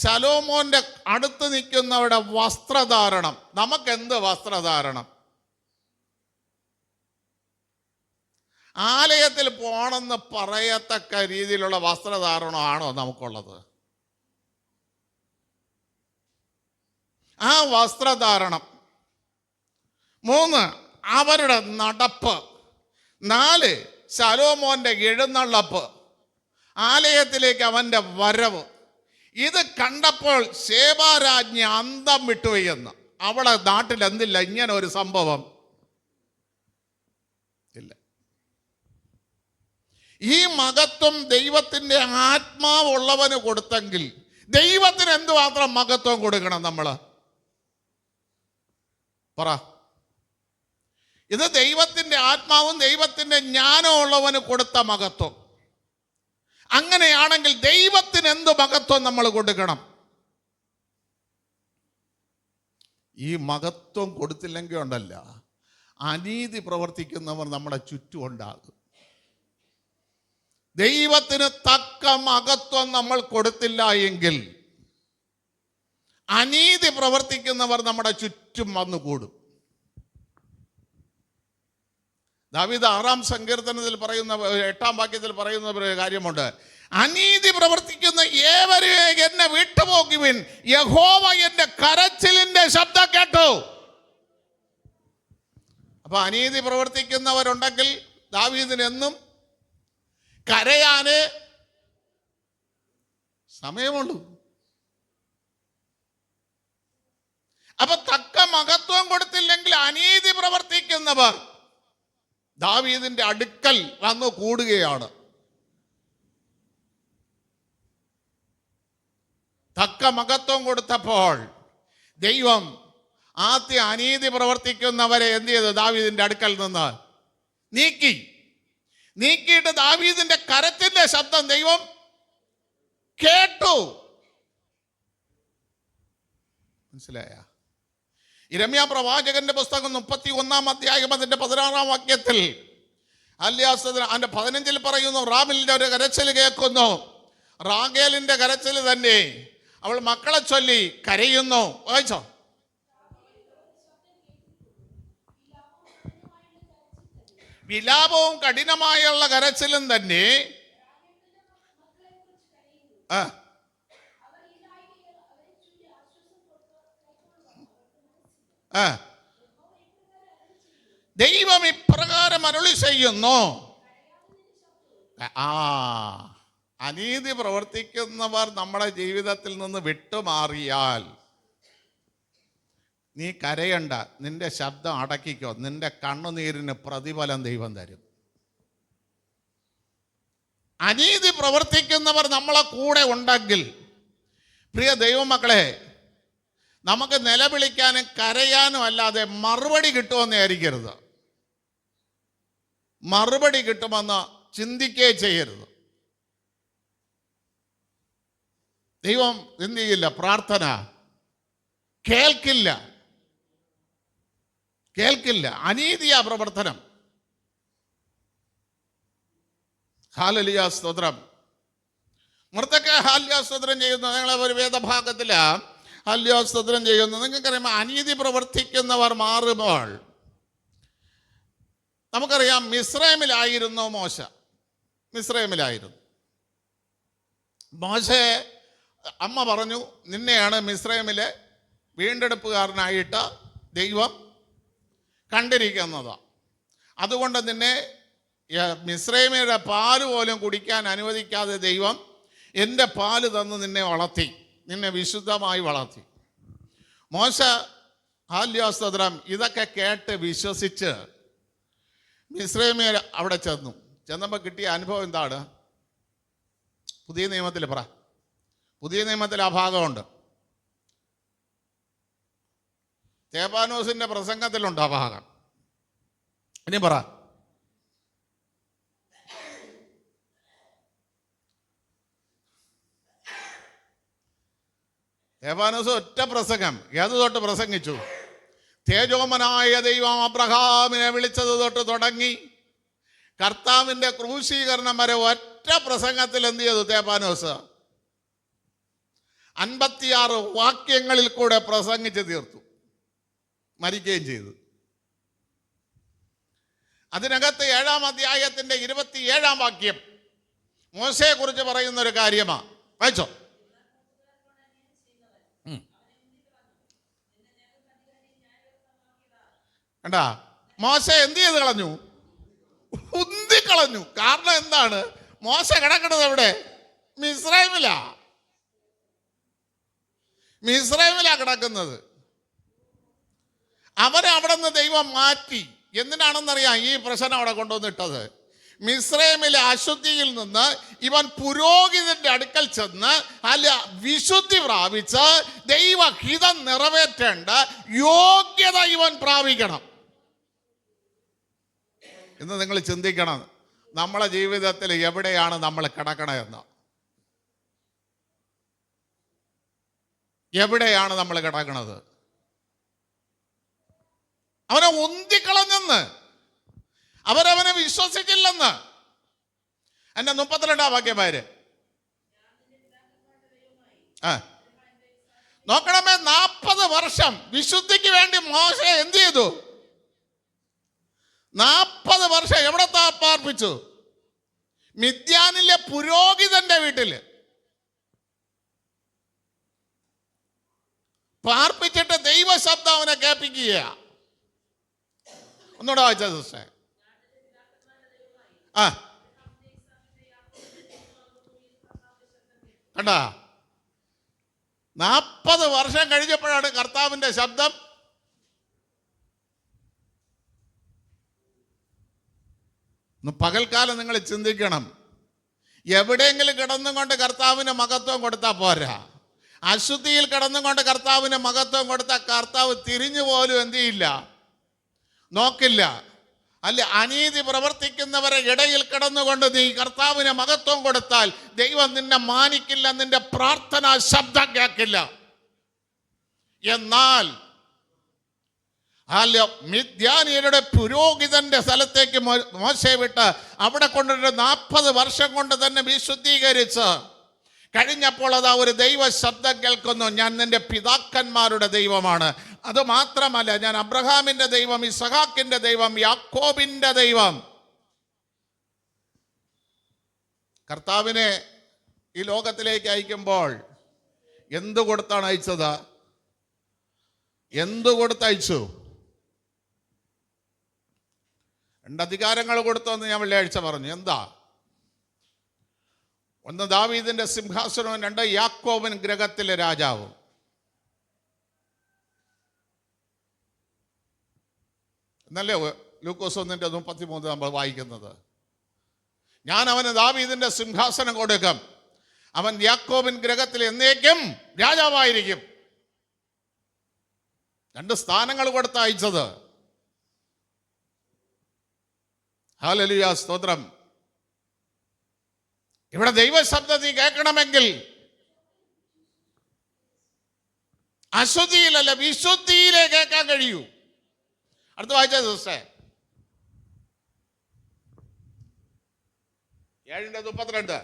ശലോമോന്റെ അടുത്ത് നിൽക്കുന്നവരുടെ വസ്ത്രധാരണം. നമുക്കെന്ത് വസ്ത്രധാരണം? ആലയത്തിൽ പോകണമെന്ന് പറയത്തക്ക രീതിയിലുള്ള വസ്ത്രധാരണമാണോ നമുക്കുള്ളത്? ആ വസ്ത്രധാരണം. മൂന്ന്, അവരുടെ നടപ്പ്. നാല്, ശലോമോന്റെ എഴുന്നള്ളപ്പ്, ആലയത്തിലേക്ക് അവന്റെ വരവ്. ഇത് കണ്ടപ്പോൾ ശേബാരാജ്ഞി അന്തം വിട്ടുപോയെന്ന്. അവളെ നാട്ടിൽ എന്തില്ല ഇങ്ങനെ ഒരു സംഭവം ഇല്ല. ഈ മഹത്വം ദൈവത്തിൻ്റെ ആത്മാവുള്ളവന് കൊടുത്തെങ്കിൽ ദൈവത്തിന് എന്തുമാത്രം മഹത്വം കൊടുക്കണം നമ്മൾ? പറ. ഇത് ദൈവത്തിൻ്റെ ആത്മാവും ദൈവത്തിൻ്റെ ജ്ഞാനവും ഉള്ളവന് കൊടുത്ത മഹത്വം. അങ്ങനെയാണെങ്കിൽ ദൈവത്തിന് എന്ത് മഹത്വം നമ്മൾ കൊടുക്കണം? ഈ മഹത്വം കൊടുത്തില്ലെങ്കിൽ ഉണ്ടല്ല, അനീതി പ്രവർത്തിക്കുന്നവർ നമ്മുടെ ചുറ്റും ഉണ്ടാകും. ദൈവത്തിന് തക്ക മഹത്വം നമ്മൾ കൊടുത്തില്ല എങ്കിൽ അനീതി പ്രവർത്തിക്കുന്നവർ നമ്മുടെ ചുറ്റും വന്നുകൂടും. ദാവീദ് 6-ാം സങ്കീർത്തനത്തിൽ പറയുന്ന 8-ാം വാക്യത്തിൽ പറയുന്ന ഒരു കാര്യമുണ്ട്. അനീതി പ്രവർത്തിക്കുന്ന ഏവരെയും എന്നെ വിട്ടുപോകുവിൻ, യഹോവ എന്റെ കരച്ചിലിന്റെ ശബ്ദം കേട്ടു. അപ്പൊ അനീതി പ്രവർത്തിക്കുന്നവരുണ്ടെങ്കിൽ ദാവീദിന് എന്നും കരയാന് സമയമുള്ളൂ. അപ്പൊ തക്ക മഹത്വം കൊടുത്തില്ലെങ്കിൽ അനീതി പ്രവർത്തിക്കുന്നവർ ദാവീദിന്റെ അടുക്കൽ വന്നു കൂടുകയാണ്. തക്ക മഹത്വം കൊടുത്തപ്പോൾ ദൈവം ആദ്യം അനീതി പ്രവർത്തിക്കുന്നവരെ എന്ത് ചെയ്തു? ദാവീദിന്റെ അടുക്കൽ നിന്ന് നീക്കിയിട്ട് ദാവീദിന്റെ കരത്തിന്റെ ശബ്ദം ദൈവം കേട്ടു. മനസ്സിലായ? യിരെമ്യാ പ്രവാചകന്റെ പുസ്തകം 31-ാം അധ്യായം അതിന്റെ 16-ാം വാക്യത്തിൽ അതിന്റെ 15-ൽ പറയുന്നു, റാമിലിന്റെ ഒരു കരച്ചിൽ കേൾക്കുന്നു. റാഗേലിന്റെ കരച്ചിൽ തന്നെ. അവൾ മക്കളെ ചൊല്ലി കരയുന്നു. വായിച്ചോ? വിലാപവും കഠിനമായുള്ള കരച്ചിലും തന്നെ. ആ, ദൈവം ഇപ്രകാരം അരുളി ചെയ്യുന്നു. ആ, അനീതി പ്രവർത്തിക്കുന്നവർ നമ്മുടെ ജീവിതത്തിൽ നിന്ന് വിട്ടുമാറിയാൽ നീ കരയണ്ട, നിന്റെ ശബ്ദം അടക്കിക്കോ, നിന്റെ കണ്ണുനീരിന് പ്രതിഫലം ദൈവം തരും. അനീതി പ്രവർത്തിക്കുന്നവർ നമ്മളെ കൂടെ ഉണ്ടെങ്കിൽ പ്രിയ ദൈവമക്കളെ, നമുക്ക് നിലവിളിക്കാനും കരയാനും അല്ലാതെ മറുപടി കിട്ടുമെന്ന് വിചാരിക്കരുത്. മറുപടി കിട്ടുമെന്ന് ചിന്തിക്കേ ചെയ്യരുത്. ദൈവം എന്ത് ചെയ്യില്ല? പ്രാർത്ഥന കേൾക്കില്ല. അനീതിയാ പ്രവർത്തനം. ഹല്ലേലൂയ, സ്തോത്രം. മർദ്ദോഖായി ഹല്ലേലൂയ സ്തോത്രം ചെയ്യുന്നു. ഞങ്ങളെ ഒരു വേദഭാഗത്തില് ഹല്ലേലൂയ സ്തോത്രം ചെയ്യുന്നു. നിങ്ങൾക്കറിയാം, അനീതി പ്രവർത്തിക്കുന്നവർ മാറുമ്പോൾ, നമുക്കറിയാം മിസ്രൈമിലായിരുന്നു മോശ. മിസ്രൈമിലായിരുന്നു മോശെ. അമ്മ പറഞ്ഞു, നിന്നെയാണ് മിസ്രൈമിലെ വീണ്ടെടുപ്പുകാരനായിട്ട് ദൈവം കണ്ടിരിക്കുന്നത്. അതുകൊണ്ട് നിന്നെ മിസ്രൈമിയുടെ പാല് പോലും കുടിക്കാൻ അനുവദിക്കാതെ ദൈവം എൻ്റെ പാല് തന്ന് നിന്നെ വളർത്തി, നിന്നെ വിശുദ്ധമായി വളർത്തി. മോശ ഹല്ലേലൂയ സ്തോത്രം ഇതൊക്കെ കേട്ട് വിശ്വസിച്ച് മിസ്രൈമിൽ അവിടെ ചെന്നപ്പോൾ കിട്ടിയ അനുഭവം എന്താണ്? പുതിയ നിയമത്തിൽ പറ. പുതിയ നിയമത്തിൽ ആ ഭാഗമുണ്ട്. സ്തെഫാനോസിന്റെ പ്രസംഗത്തിലുണ്ട് ആ ഭാഗം. ഇനി പറ. സ്തെഫാനോസ് ഒറ്റ പ്രസംഗം ഏത് തൊട്ട് പ്രസംഗിച്ചു? തേജോമനായ ദൈവം അബ്രഹാമിനെ വിളിച്ചത് തൊട്ട് തുടങ്ങി കർത്താവിൻ്റെ ക്രൂശീകരണം വരെ ഒറ്റ പ്രസംഗത്തിൽ എന്ത് ചെയ്തു? സ്തെഫാനോസ് 56 വാക്യങ്ങളിൽ കൂടെ പ്രസംഗിച്ച് തീർത്തു, മരിക്കുകയും ചെയ്തു. അതിനകത്ത് 7-ാം അധ്യായത്തിന്റെ 27-ാം വാക്യം മോശയെ കുറിച്ച് പറയുന്ന ഒരു കാര്യമാണ്. വായിച്ചോ. കണ്ടാ, മോശ എന്ത് ചെയ്ത് കളഞ്ഞു? ഉന്തിക്കളഞ്ഞു. കാരണം എന്താണ്? മോശ കിടക്കുന്നത് എവിടെ? മിസ്രൈമിലാ കിടക്കുന്നത്. അവരെ അവിടെ നിന്ന് ദൈവം മാറ്റി. എന്തിനാണെന്നറിയാം ഈ പ്രശ്നം അവിടെ കൊണ്ടുവന്നിട്ടത്? മിസ്രൈമിലെ അശുദ്ധിയിൽ നിന്ന് ഇവൻ പുരോഹിതന്റെ അടുക്കൽ ചെന്ന് അല്ല വിശുദ്ധി പ്രാപിച്ച് ദൈവഹിതം നിറവേറ്റേണ്ട യോഗ്യത ഇവൻ പ്രാപിക്കണം. ഇന്ന് നിങ്ങൾ ചിന്തിക്കണം, നമ്മളെ ജീവിതത്തിൽ എവിടെയാണ് നമ്മൾ കിടക്കണമെന്ന്. എവിടെയാണ് നമ്മൾ കിടക്കണത്? അവനെ ഉന്തിക്കളഞ്ഞെന്ന്, അവരവനെ വിശ്വസിച്ചില്ലെന്ന്. എന്റെ 32-ാം വാക്യം നോക്കണമേ. 40 വർഷം വിശുദ്ധിക്ക് വേണ്ടി മോശ എന്ത് ചെയ്തു? 40 വർഷം എവിടെ പാർപ്പിച്ചു? മിദ്യാനിലെ പുരോഹിതന്റെ വീട്ടില് പാർപ്പിച്ചിട്ട് ദൈവശബ്ദം അവനെ കേൾപ്പിക്കുക. ഒന്നുകൂടെ വായിച്ച സിസ്റ്റർ. കണ്ടാ, 40 വർഷം കഴിഞ്ഞപ്പോഴാണ് കർത്താവിന്റെ ശബ്ദം. പകൽക്കാലം നിങ്ങൾ ചിന്തിക്കണം, എവിടെയെങ്കിലും കിടന്നുകൊണ്ട് കർത്താവിന് മഹത്വം കൊടുത്താൽ പോരാ. അശുദ്ധിയിൽ കിടന്നുകൊണ്ട് കർത്താവിന് മഹത്വം കൊടുത്താൽ കർത്താവ് തിരിഞ്ഞു പോലും എന്ത് ചെയ്യില്ല? നോക്കില്ല. അല്ല, അനീതി പ്രവർത്തിക്കുന്നവരെ ഇടയിൽ കിടന്നുകൊണ്ട് നീ കർത്താവിന് മഹത്വം കൊടുത്താൽ ദൈവം നിന്നെ മാനിക്കില്ല, നിന്റെ പ്രാർത്ഥന ശബ്ദം കേൾക്കില്ല. എന്നാൽ മിദ്യാനിയരുടെ പുരോഹിതന്റെ സ്ഥലത്തേക്ക് മോശയെ വിട്ട് അവിടെ കൊണ്ടിട്ട് 40 വർഷം കൊണ്ട് തന്നെ വിശുദ്ധീകരിച്ച് കഴിഞ്ഞപ്പോൾ അതാ ഒരു ദൈവ ശബ്ദം കേൾക്കുന്നു. ഞാൻ നിന്റെ പിതാക്കന്മാരുടെ ദൈവമാണ്. അത് മാത്രമല്ല, ഞാൻ അബ്രഹാമിന്റെ ദൈവം, ഇസ്ഹാക്കിന്റെ ദൈവം, യാക്കോബിന്റെ ദൈവം. കർത്താവിനെ ഈ ലോകത്തിലേക്ക് അയക്കുമ്പോൾ എന്തു കൊടുത്താണ് അയച്ചത്? എന്തു കൊടുത്തയച്ചു? 2 അധികാരങ്ങൾ കൊടുത്തെന്ന് ഞാൻ വെള്ളിയാഴ്ച പറഞ്ഞു. എന്താ? 1 ദാവീദിന്റെ സിംഹാസനവും, 2 യാക്കോബൻ ഗൃഹത്തിലെ രാജാവും. എന്നല്ലേ ലൂക്കോസ് 1:33 നമ്മൾ വായിക്കുന്നത്. ഞാൻ അവന് ദാവീദിന്റെ സിംഹാസനം കൊടുക്കും, അവൻ യാക്കോബിൻ ഗൃഹത്തിൽ എന്നേക്കും രാജാവായിരിക്കും. 2 സ്ഥാനങ്ങൾ കൊടുത്തയച്ചത്. ഹല്ലേലൂയ, സ്തോത്രം. ഇവിടെ ദൈവശബ്ദത്തിൽ കേൾക്കണമെങ്കിൽ അശുദ്ധിയിലല്ല, വിശുദ്ധിയിലേ കേൾക്കാൻ കഴിയൂ. അടുത്ത വായിച്ച ദിവസേ 7:32.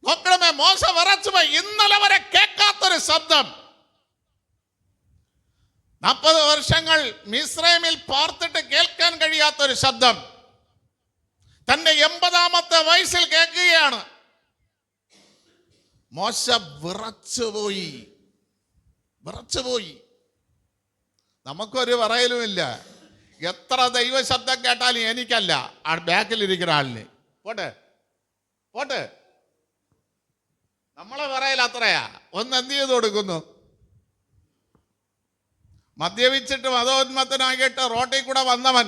നോക്കണമേ, മോശ വിറച്ചുപോയി. ഇന്നലെ വരെ കേൾക്കാത്തൊരു ശബ്ദം. 40 വർഷങ്ങൾ മിസ്രൈമിൽ പാർത്തിട്ട് കേൾക്കാൻ കഴിയാത്തൊരു ശബ്ദം തന്റെ 80ാമത്തെ വയസ്സിൽ കേൾക്കുകയാണ്. മോശ വിറച്ചുപോയി. നമുക്കൊരു പറയലുമില്ല. എത്ര ദൈവശബ്ദം കേട്ടാലും എനിക്കല്ല, ആ ബാക്കിലിരിക്കുന്ന ആളിന്. പോട്ടെ നമ്മളെ പറയൽ അത്രയാ. ഒന്ന് എന്ത് ചെയ്ത് കൊടുക്കുന്നു? മദ്യപിച്ചിട്ട് മതോന്മത്തനായിട്ട് റോട്ടിൽ കൂടെ വന്നവൻ,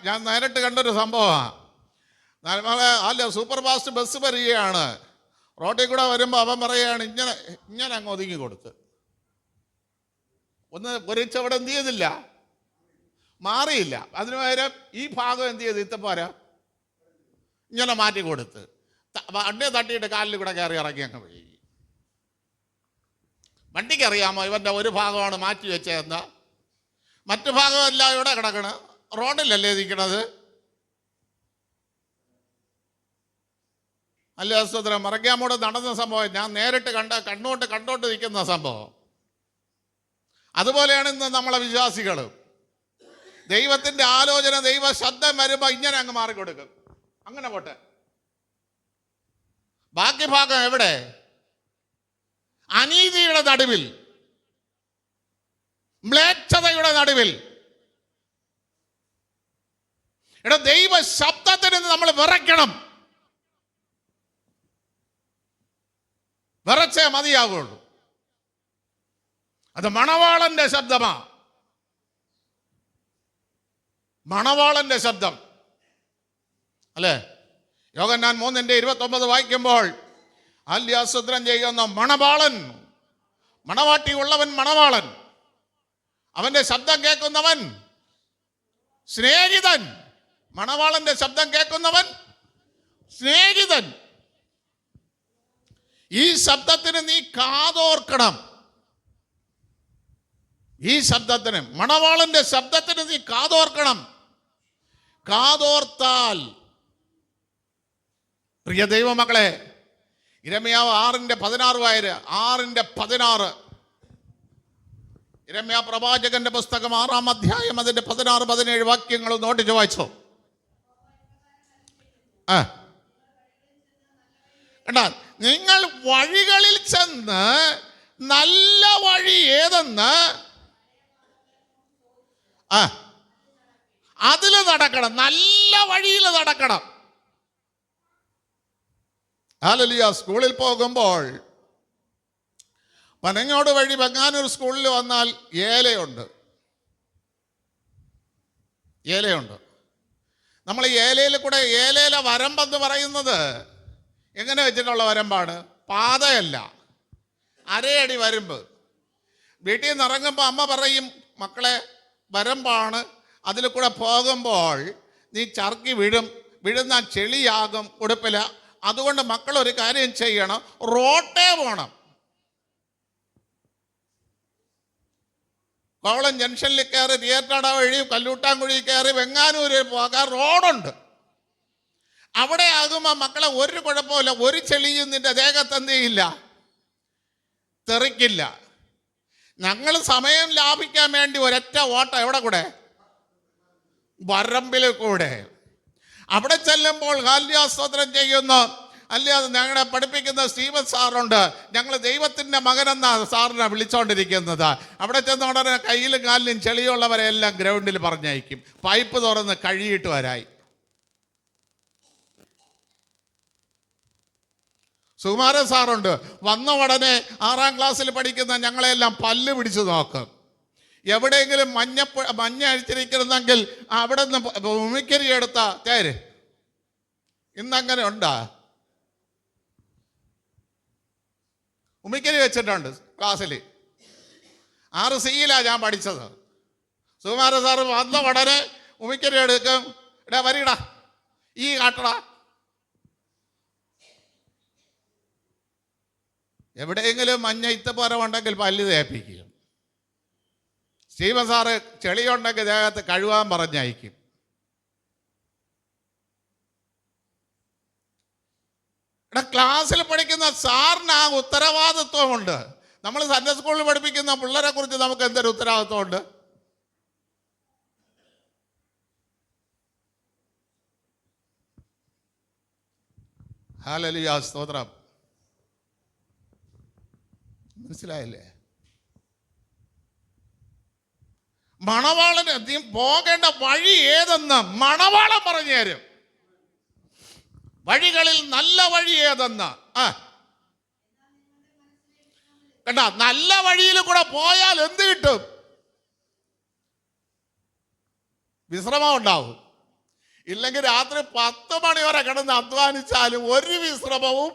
ഞാൻ നേരിട്ട് കണ്ടൊരു സംഭവമാണ്. അല്ല, സൂപ്പർ ഫാസ്റ്റ് ബസ് വരികയാണ്. റോട്ടിൽ കൂടെ വരുമ്പോൾ അവൻ പറയുകയാണ്, ഇങ്ങനെ അങ്ങ് ഒതുങ്ങി കൊടുത്ത്. ഒന്ന് പൊരിച്ചവിടെ എന്ത് ചെയ്തില്ല, മാറിയില്ല. അതിനു പകരം ഈ ഭാഗം എന്ത് ചെയ്ത് ഇത്തപ്പോരാ ഇങ്ങനെ മാറ്റി കൊടുത്ത് വണ്ടി തട്ടിയിട്ട് കാലിൽ കൂടെ കയറി ഇറങ്ങി അങ്ങ് പോയി. വണ്ടിക്ക് അറിയാമോ ഇവൻ്റെ ഒരു ഭാഗമാണ് മാറ്റി വെച്ചതെന്ന്? മറ്റു ഭാഗമെല്ലാം ഇവിടെ കിടക്കണ റോഡിലല്ലേ ഇരിക്കണത്? അല്ല, സഹോദരൻ, മറക്കാമൂടെ നടന്ന സംഭവം ഞാൻ നേരിട്ട് കണ്ടോട്ട് നിൽക്കുന്ന സംഭവം. അതുപോലെയാണ് ഇന്ന് നമ്മളെ വിശ്വാസികൾ. ദൈവത്തിൻ്റെ ആലോചന, ദൈവ ശബ്ദം വരുമ്പോൾ ഇങ്ങനെ അങ്ങ് മാറിക്കൊടുക്കും. അങ്ങനെ പോട്ടെ. ബാക്കി ഭാഗം എവിടെ? അനീതിയുടെ നടുവിൽ, മ്ലേച്ഛതയുടെ നടുവിൽ. ദൈവ ശബ്ദത്തിന് നമ്മൾ വിറയ്ക്കണം. വിറച്ചേ മതിയാകുള്ളൂ. അത് മണവാളന്റെ ശബ്ദമാ. മണവാളന്റെ ശബ്ദം അല്ലേ? യോഹന്നാൻ 3:29 വായിക്കുമ്പോൾ ആല്യാസൂത്രം ചെയ്യുന്ന മണവാളൻ, മണവാട്ടി ഉള്ളവൻ മണവാളൻ, അവന്റെ ശബ്ദം കേൾക്കുന്നവൻ സ്നേഹിതൻ. മണവാളന്റെ ശബ്ദം കേൾക്കുന്നവൻ സ്നേഹിതൻ. ഈ ശബ്ദത്തിന് നീ കാതോർക്കണം. ഈ ശബ്ദത്തിന്, മണവാളന്റെ ശബ്ദത്തിന് നീ കാതോർക്കണം. കാതോർത്താൽ, പ്രിയ ദൈവമക്കളെ, യിരെമ്യാവ് 6:16 യിരെമ്യാ പ്രവാചകന്റെ പുസ്തകം 6-ാം അധ്യായം അതിന്റെ 16-17 വാക്യങ്ങൾ നോട്ടിച്ച് വായിച്ചോ. നിങ്ങൾ വഴികളിൽ ചെന്ന് നല്ല വഴി ഏതെന്ന് അതിൽ നടക്കണം. നല്ല വഴിയിൽ നടക്കണം. ഹല്ലേലൂയ. സ്കൂളിൽ പോകുമ്പോൾ പനങ്ങോട് വഴി വെങ്ങാനൂർ സ്കൂളിൽ വന്നാൽ ഏലയുണ്ട്. നമ്മൾ ഏലയിൽ കൂടെ, ഏലയിലെ വരമ്പെന്ന് പറയുന്നത് എങ്ങനെ വെച്ചിട്ടുള്ള വരമ്പാണ്? പാതയല്ല, അരയടി വരമ്പ്. വീട്ടിൽ നിന്ന് ഇറങ്ങുമ്പോൾ അമ്മ പറയും, മക്കളെ വരമ്പാണ്, അതിൽ കൂടെ പോകുമ്പോൾ നീ ചർക്കി വീഴുന്ന ചെളിയാകും ഉടുപ്പില. അതുകൊണ്ട് മക്കൾ ഒരു കാര്യം ചെയ്യണം, റോട്ടേ പോകണം. കോവളം ജംഗ്ഷനിൽ കയറി തിയേറ്ററട വഴി കല്ലൂട്ടാൻകുഴി കയറി വെങ്ങാനൂര് പോകാൻ റോഡുണ്ട്. അവിടെ ആകുമ്പോൾ മക്കളെ ഒരു കുഴപ്പമില്ല, ഒരു ചെളിയും നിന്റെ ദേഹത്ത് എന്ത് ചെയ്യില്ല, തെറിക്കില്ല. ഞങ്ങൾ സമയം ലാഭിക്കാൻ വേണ്ടി ഒരൊറ്റ ഓട്ടം എവിടെ കൂടെ? വരമ്പിൽ കൂടെ. അവിടെ ചെല്ലുമ്പോൾ ഹാല്യാസ്തോത്രം ചെയ്യുന്നു. അല്ലാതെ ഞങ്ങളെ പഠിപ്പിക്കുന്ന സ്റ്റീവൻ സാറുണ്ട്. ഞങ്ങൾ ദൈവത്തിൻ്റെ മകനെന്നാണ് സാറിനെ വിളിച്ചുകൊണ്ടിരിക്കുന്നത്. അവിടെ ചെന്ന ഉടനെ കയ്യിലും കാലിലും ചെളിയുള്ളവരെ എല്ലാം ഗ്രൗണ്ടിൽ പറഞ്ഞയക്കും. പൈപ്പ് തുറന്ന് കഴുകിയിട്ട് വരായി. സുകുമാരൻ സാറുണ്ട്. വന്ന ഉടനെ 6ാം ക്ലാസ്സിൽ പഠിക്കുന്ന ഞങ്ങളെല്ലാം പല്ല് പിടിച്ച് നോക്കും. എവിടെയെങ്കിലും മഞ്ഞ അഴിച്ചിരിക്കുന്നെങ്കിൽ അവിടെ നിന്ന് ഉമിക്കരി എടുത്ത തേര്. ഇന്നങ്ങനെ ഉണ്ടാ? ഉമിക്കരി വെച്ചിട്ടുണ്ട് ക്ലാസ്സിൽ. 6C ഞാൻ പഠിച്ചത്. സുകുമാരൻ സാറ് വന്ന ഉടനെ ഉമിക്കരി എടുക്കും. ഇടാ വരിടാ, ഈ കാട്ടടാ. എവിടെയെങ്കിലും മഞ്ഞ ഇത്തപ്പുറമുണ്ടെങ്കിൽ പല്ല് തേപ്പിക്കും. സ്റ്റീവൻ സാറ് ചെളിയുണ്ടെങ്കിൽ ദേഹത്ത് കഴുകാൻ പറഞ്ഞയക്കും. ക്ലാസ്സിൽ പഠിക്കുന്ന സാറിന് ആ ഉത്തരവാദിത്വമുണ്ട്. നമ്മൾ സൺഡേ സ്കൂളിൽ പഠിപ്പിക്കുന്ന പിള്ളേരെ കുറിച്ച് നമുക്ക് എന്തൊരു ഉത്തരവാദിത്വമുണ്ട്? ഹല്ലേലൂയ, സ്തോത്രം. മനസ്സിലായില്ലേ? മണവാളന് നീ പോകേണ്ട വഴി ഏതെന്ന് മണവാളൻ പറഞ്ഞു തരും. വഴികളിൽ നല്ല വഴി ഏതെന്ന്. കണ്ട, നല്ല വഴിയിൽ കൂടെ പോയാൽ എന്ത് കിട്ടും? വിശ്രമം ഉണ്ടാവും. ഇല്ലെങ്കിൽ രാത്രി 10 മണി വരെ കിടന്ന് അധ്വാനിച്ചാലും ഒരു വിശ്രമവും.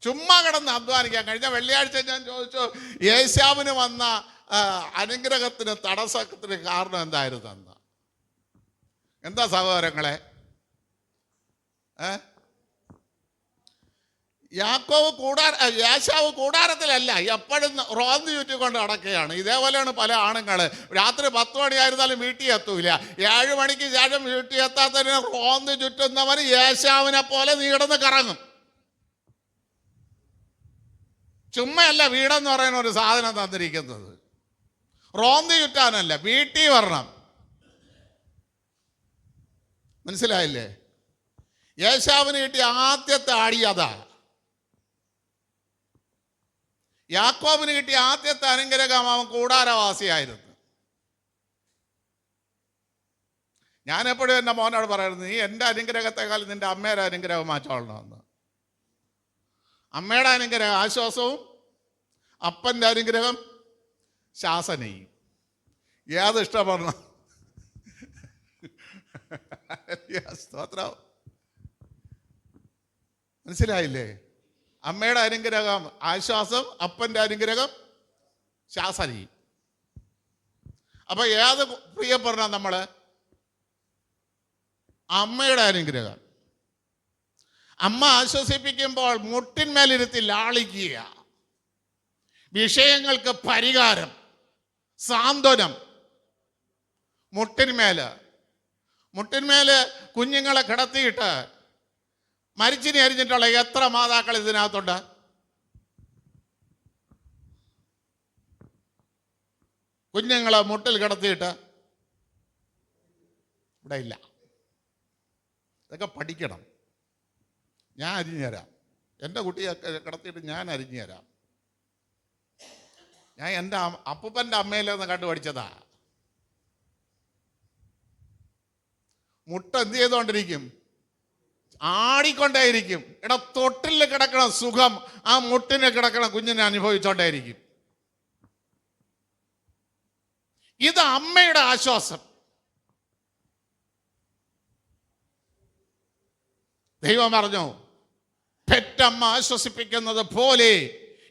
ചുമ്മാ കിടന്ന് അധ്വാനിക്കാൻ. കഴിഞ്ഞ വെള്ളിയാഴ്ച ഞാൻ ചോദിച്ചു, യേശാവിന് വന്ന അനുഗ്രഹത്തിന് തടസ്സത്തിന് കാരണം എന്തായിരുന്നു എന്ന്. എന്താ സഹോദരങ്ങളെ? യേശാവ് കൂടാരത്തിലല്ല, എപ്പോഴും റോന്തി ചുറ്റിക്കൊണ്ട് നടക്കുകയാണ്. ഇതേപോലെയാണ് പല ആണുങ്ങൾ. രാത്രി 10 മണിയായിരുന്നാലും വീട്ടിൽ എത്തൂല. 7 മണിക്ക് ശേഷം വീട്ടിൽ എത്താത്തതിന് റോന്തി ചുറ്റുന്നവന് യേശാവിനെ പോലെ നീടന്ന് കറങ്ങും. ചുമ്മയല്ല വീടെന്ന് പറയുന്ന ഒരു സാധനം തന്നിരിക്കുന്നത്. റോന്തി ചുറ്റാനല്ല, വീട്ടിൽ വരണം. മനസ്സിലായില്ലേ? യേശാവിന് കിട്ടിയ ആദ്യത്തെ അടി അതാ. യാക്കോബിന് കിട്ടിയ ആദ്യത്തെ അനുഗ്രഹം അവൻ കൂടാരവാസിയായിരുന്നു. ഞാൻ എപ്പോഴും എൻ്റെ മോനോട് പറയുന്നത്, നീ എൻ്റെ അനുഗ്രഹത്തെക്കാൾ നിൻ്റെ അമ്മയുടെ അനുഗ്രഹം മാറ്റോളണമെന്ന്. അമ്മയുടെ അനുഗ്രഹം ആശ്വാസവും, അപ്പൻ്റെ അനുഗ്രഹം ശാസനയും. ഏത് ഇഷ്ടപ്പെടണം? സ്തോത്രം. മനസ്സിലായില്ലേ? അമ്മയുടെ അനുഗ്രഹം ആശ്വാസം, അപ്പൻ്റെ അനുഗ്രഹം ശാസനയും. അപ്പൊ ഏത് പ്രിയപ്പെടണം നമ്മൾ? അമ്മയുടെ അനുഗ്രഹം. അമ്മ ആശ്വസിപ്പിക്കുമ്പോൾ മുട്ടിന്മേലിരുത്തി ലാളിക്കുക. വിഷയങ്ങൾക്ക് പരിഹാരം, സാന്ത്വനം. മുട്ടിന്മേല് കുഞ്ഞുങ്ങളെ കിടത്തിയിട്ട് മരിച്ചിനി അരിഞ്ഞിട്ടുള്ള എത്ര മാതാക്കൾ ഇതിനകത്തുണ്ട്? കുഞ്ഞുങ്ങളെ മുട്ടിൽ കിടത്തിയിട്ട് ഇവിടെ ഇല്ല. ഇതൊക്കെ പഠിക്കണം. ഞാൻ അരിഞ്ഞു തരാം. എൻ്റെ കുട്ടിയെ കിടത്തിയിട്ട് ഞാൻ അരിഞ്ഞു തരാം. ഞാൻ എൻ്റെ അപ്പൂപ്പൻ്റെ അമ്മയിലൊന്ന് കണ്ടു പഠിച്ചതാ. മുട്ട എന്ത് ചെയ്തുകൊണ്ടിരിക്കും? ആടിക്കൊണ്ടേയിരിക്കും. തൊട്ടിൽ കിടക്കണ സുഖം ആ മുട്ടിന് കിടക്കണ കുഞ്ഞിനെ അനുഭവിച്ചോണ്ടേയിരിക്കും. ഇത് അമ്മയുടെ ആശ്വാസം. ദൈവം പറഞ്ഞു, പെറ്റമ്മ ആശ്വസിപ്പിക്കുന്നത് പോലെ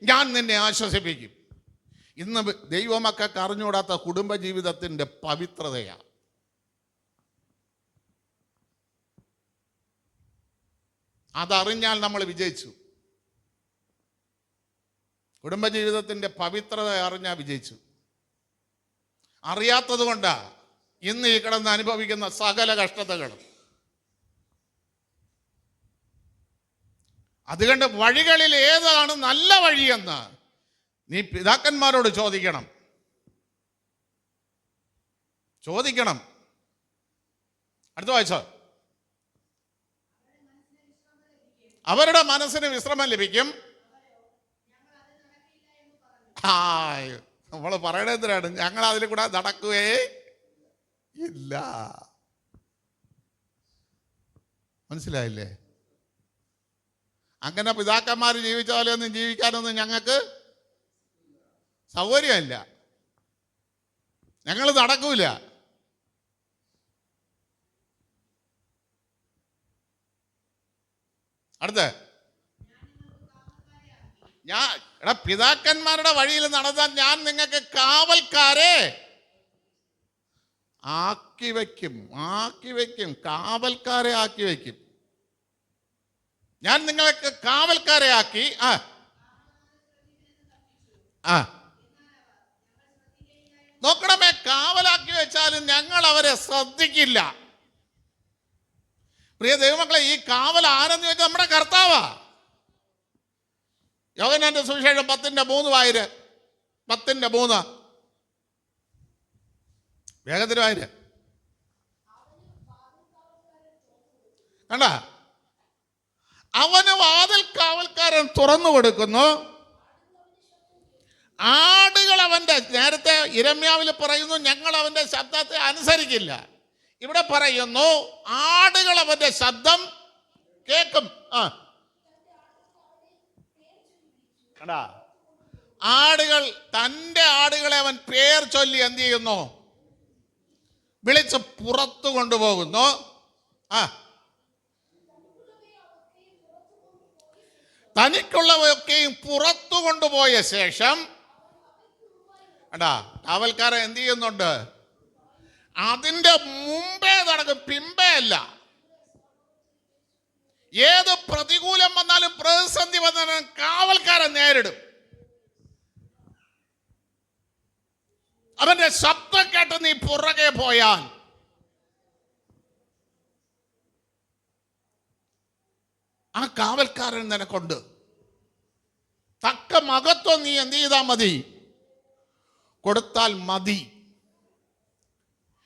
ഞാൻ നിന്നെ ആശ്വസിപ്പിക്കും. ഇന്ന് ദൈവമക്കൾക്ക് അറിഞ്ഞുകൂടാത്ത കുടുംബജീവിതത്തിൻ്റെ പവിത്രതയാണ്. അതറിഞ്ഞാൽ നമ്മൾ വിജയിച്ചു. കുടുംബജീവിതത്തിൻ്റെ പവിത്രത അറിഞ്ഞാൽ വിജയിച്ചു. അറിയാത്തത് കൊണ്ടാണ് ഇന്ന് ഈ കിടന്ന് അനുഭവിക്കുന്ന സകല കഷ്ടതകളും. അതുകൊണ്ട് വഴികളിൽ ഏതാണ് നല്ല വഴിയെന്ന് നീ പിതാക്കന്മാരോട് ചോദിക്കണം. അടുത്ത വായിച്ചോ. അവരുടെ മനസ്സിന് വിശ്രമം ലഭിക്കും. നമ്മൾ പറയണതിനാണ്, ഞങ്ങൾ അതിൽ കൂടെ നടക്കുകയേ ഇല്ല. മനസ്സിലായില്ലേ? അങ്ങനെ പിതാക്കന്മാർ ജീവിച്ച പോലെയൊന്നും ജീവിക്കാനൊന്നും ഞങ്ങൾക്ക് സൗകര്യമില്ല. ഞങ്ങൾ നടക്കൂല. അടുത്ത് പിതാക്കന്മാരുടെ വഴിയിൽ നടന്നാൽ ഞാൻ നിങ്ങൾക്ക് കാവൽക്കാരെ ആക്കി വയ്ക്കും. കാവൽക്കാരെ ആക്കി വയ്ക്കും. ഞാൻ നിങ്ങൾക്ക് കാവൽക്കാരെ ആക്കി. നോക്കണമേ, കാവലാക്കി വെച്ചാലും ഞങ്ങൾ അവരെ ശ്രദ്ധിക്കില്ല. പ്രിയ ദൈവമക്കളെ, ഈ കാവൽ ആരെന്ന് ചോദിച്ചാൽ നമ്മുടെ കർത്താവാ. യോഹന്നാന്റെ സുവിശേഷം 10:3 വായര്. 10:3 വേഗത്തിൽ വായര്. കണ്ട, അവന് വാതിൽ കാവൽക്കാരൻ തുറന്നു കൊടുക്കുന്നു. ആടുകൾ അവന്റെ, നേരത്തെ യിരെമ്യാവിൽ പറയുന്നു ഞങ്ങൾ അവന്റെ ശബ്ദത്തെ അനുസരിക്കില്ല. ഇവിടെ പറയുന്നു ആടുകൾ അവന്റെ ശബ്ദം കേൾക്കും. ആടുകൾ, തൻ്റെ ആടുകളെ അവൻ പേർ ചൊല്ലി എന്ത് ചെയ്യുന്നു? വിളിച്ച് പുറത്തു കൊണ്ടുപോകുന്നു. തനിക്കുള്ളവയൊക്കെയും പുറത്തു കൊണ്ടുപോയ ശേഷം കാവൽക്കാരൻ എന്ത് ചെയ്യുന്നുണ്ട്? അതിൻ്റെ മുമ്പേ നടക്കും, പിമ്പേ അല്ല. ഏത് പ്രതികൂലം വന്നാലും പ്രതിസന്ധി വന്നാലും കാവൽക്കാരൻ നേരിടും. അവന്റെ ശബ്ദം കേട്ട് നീ പുറകെ പോയാൽ ആ കാവൽക്കാരൻ നിനക്കുണ്ട്. തക്ക മഹത്വം നീ എന്ത് ചെയ്താൽ മതി? കൊടുത്താൽ മതി.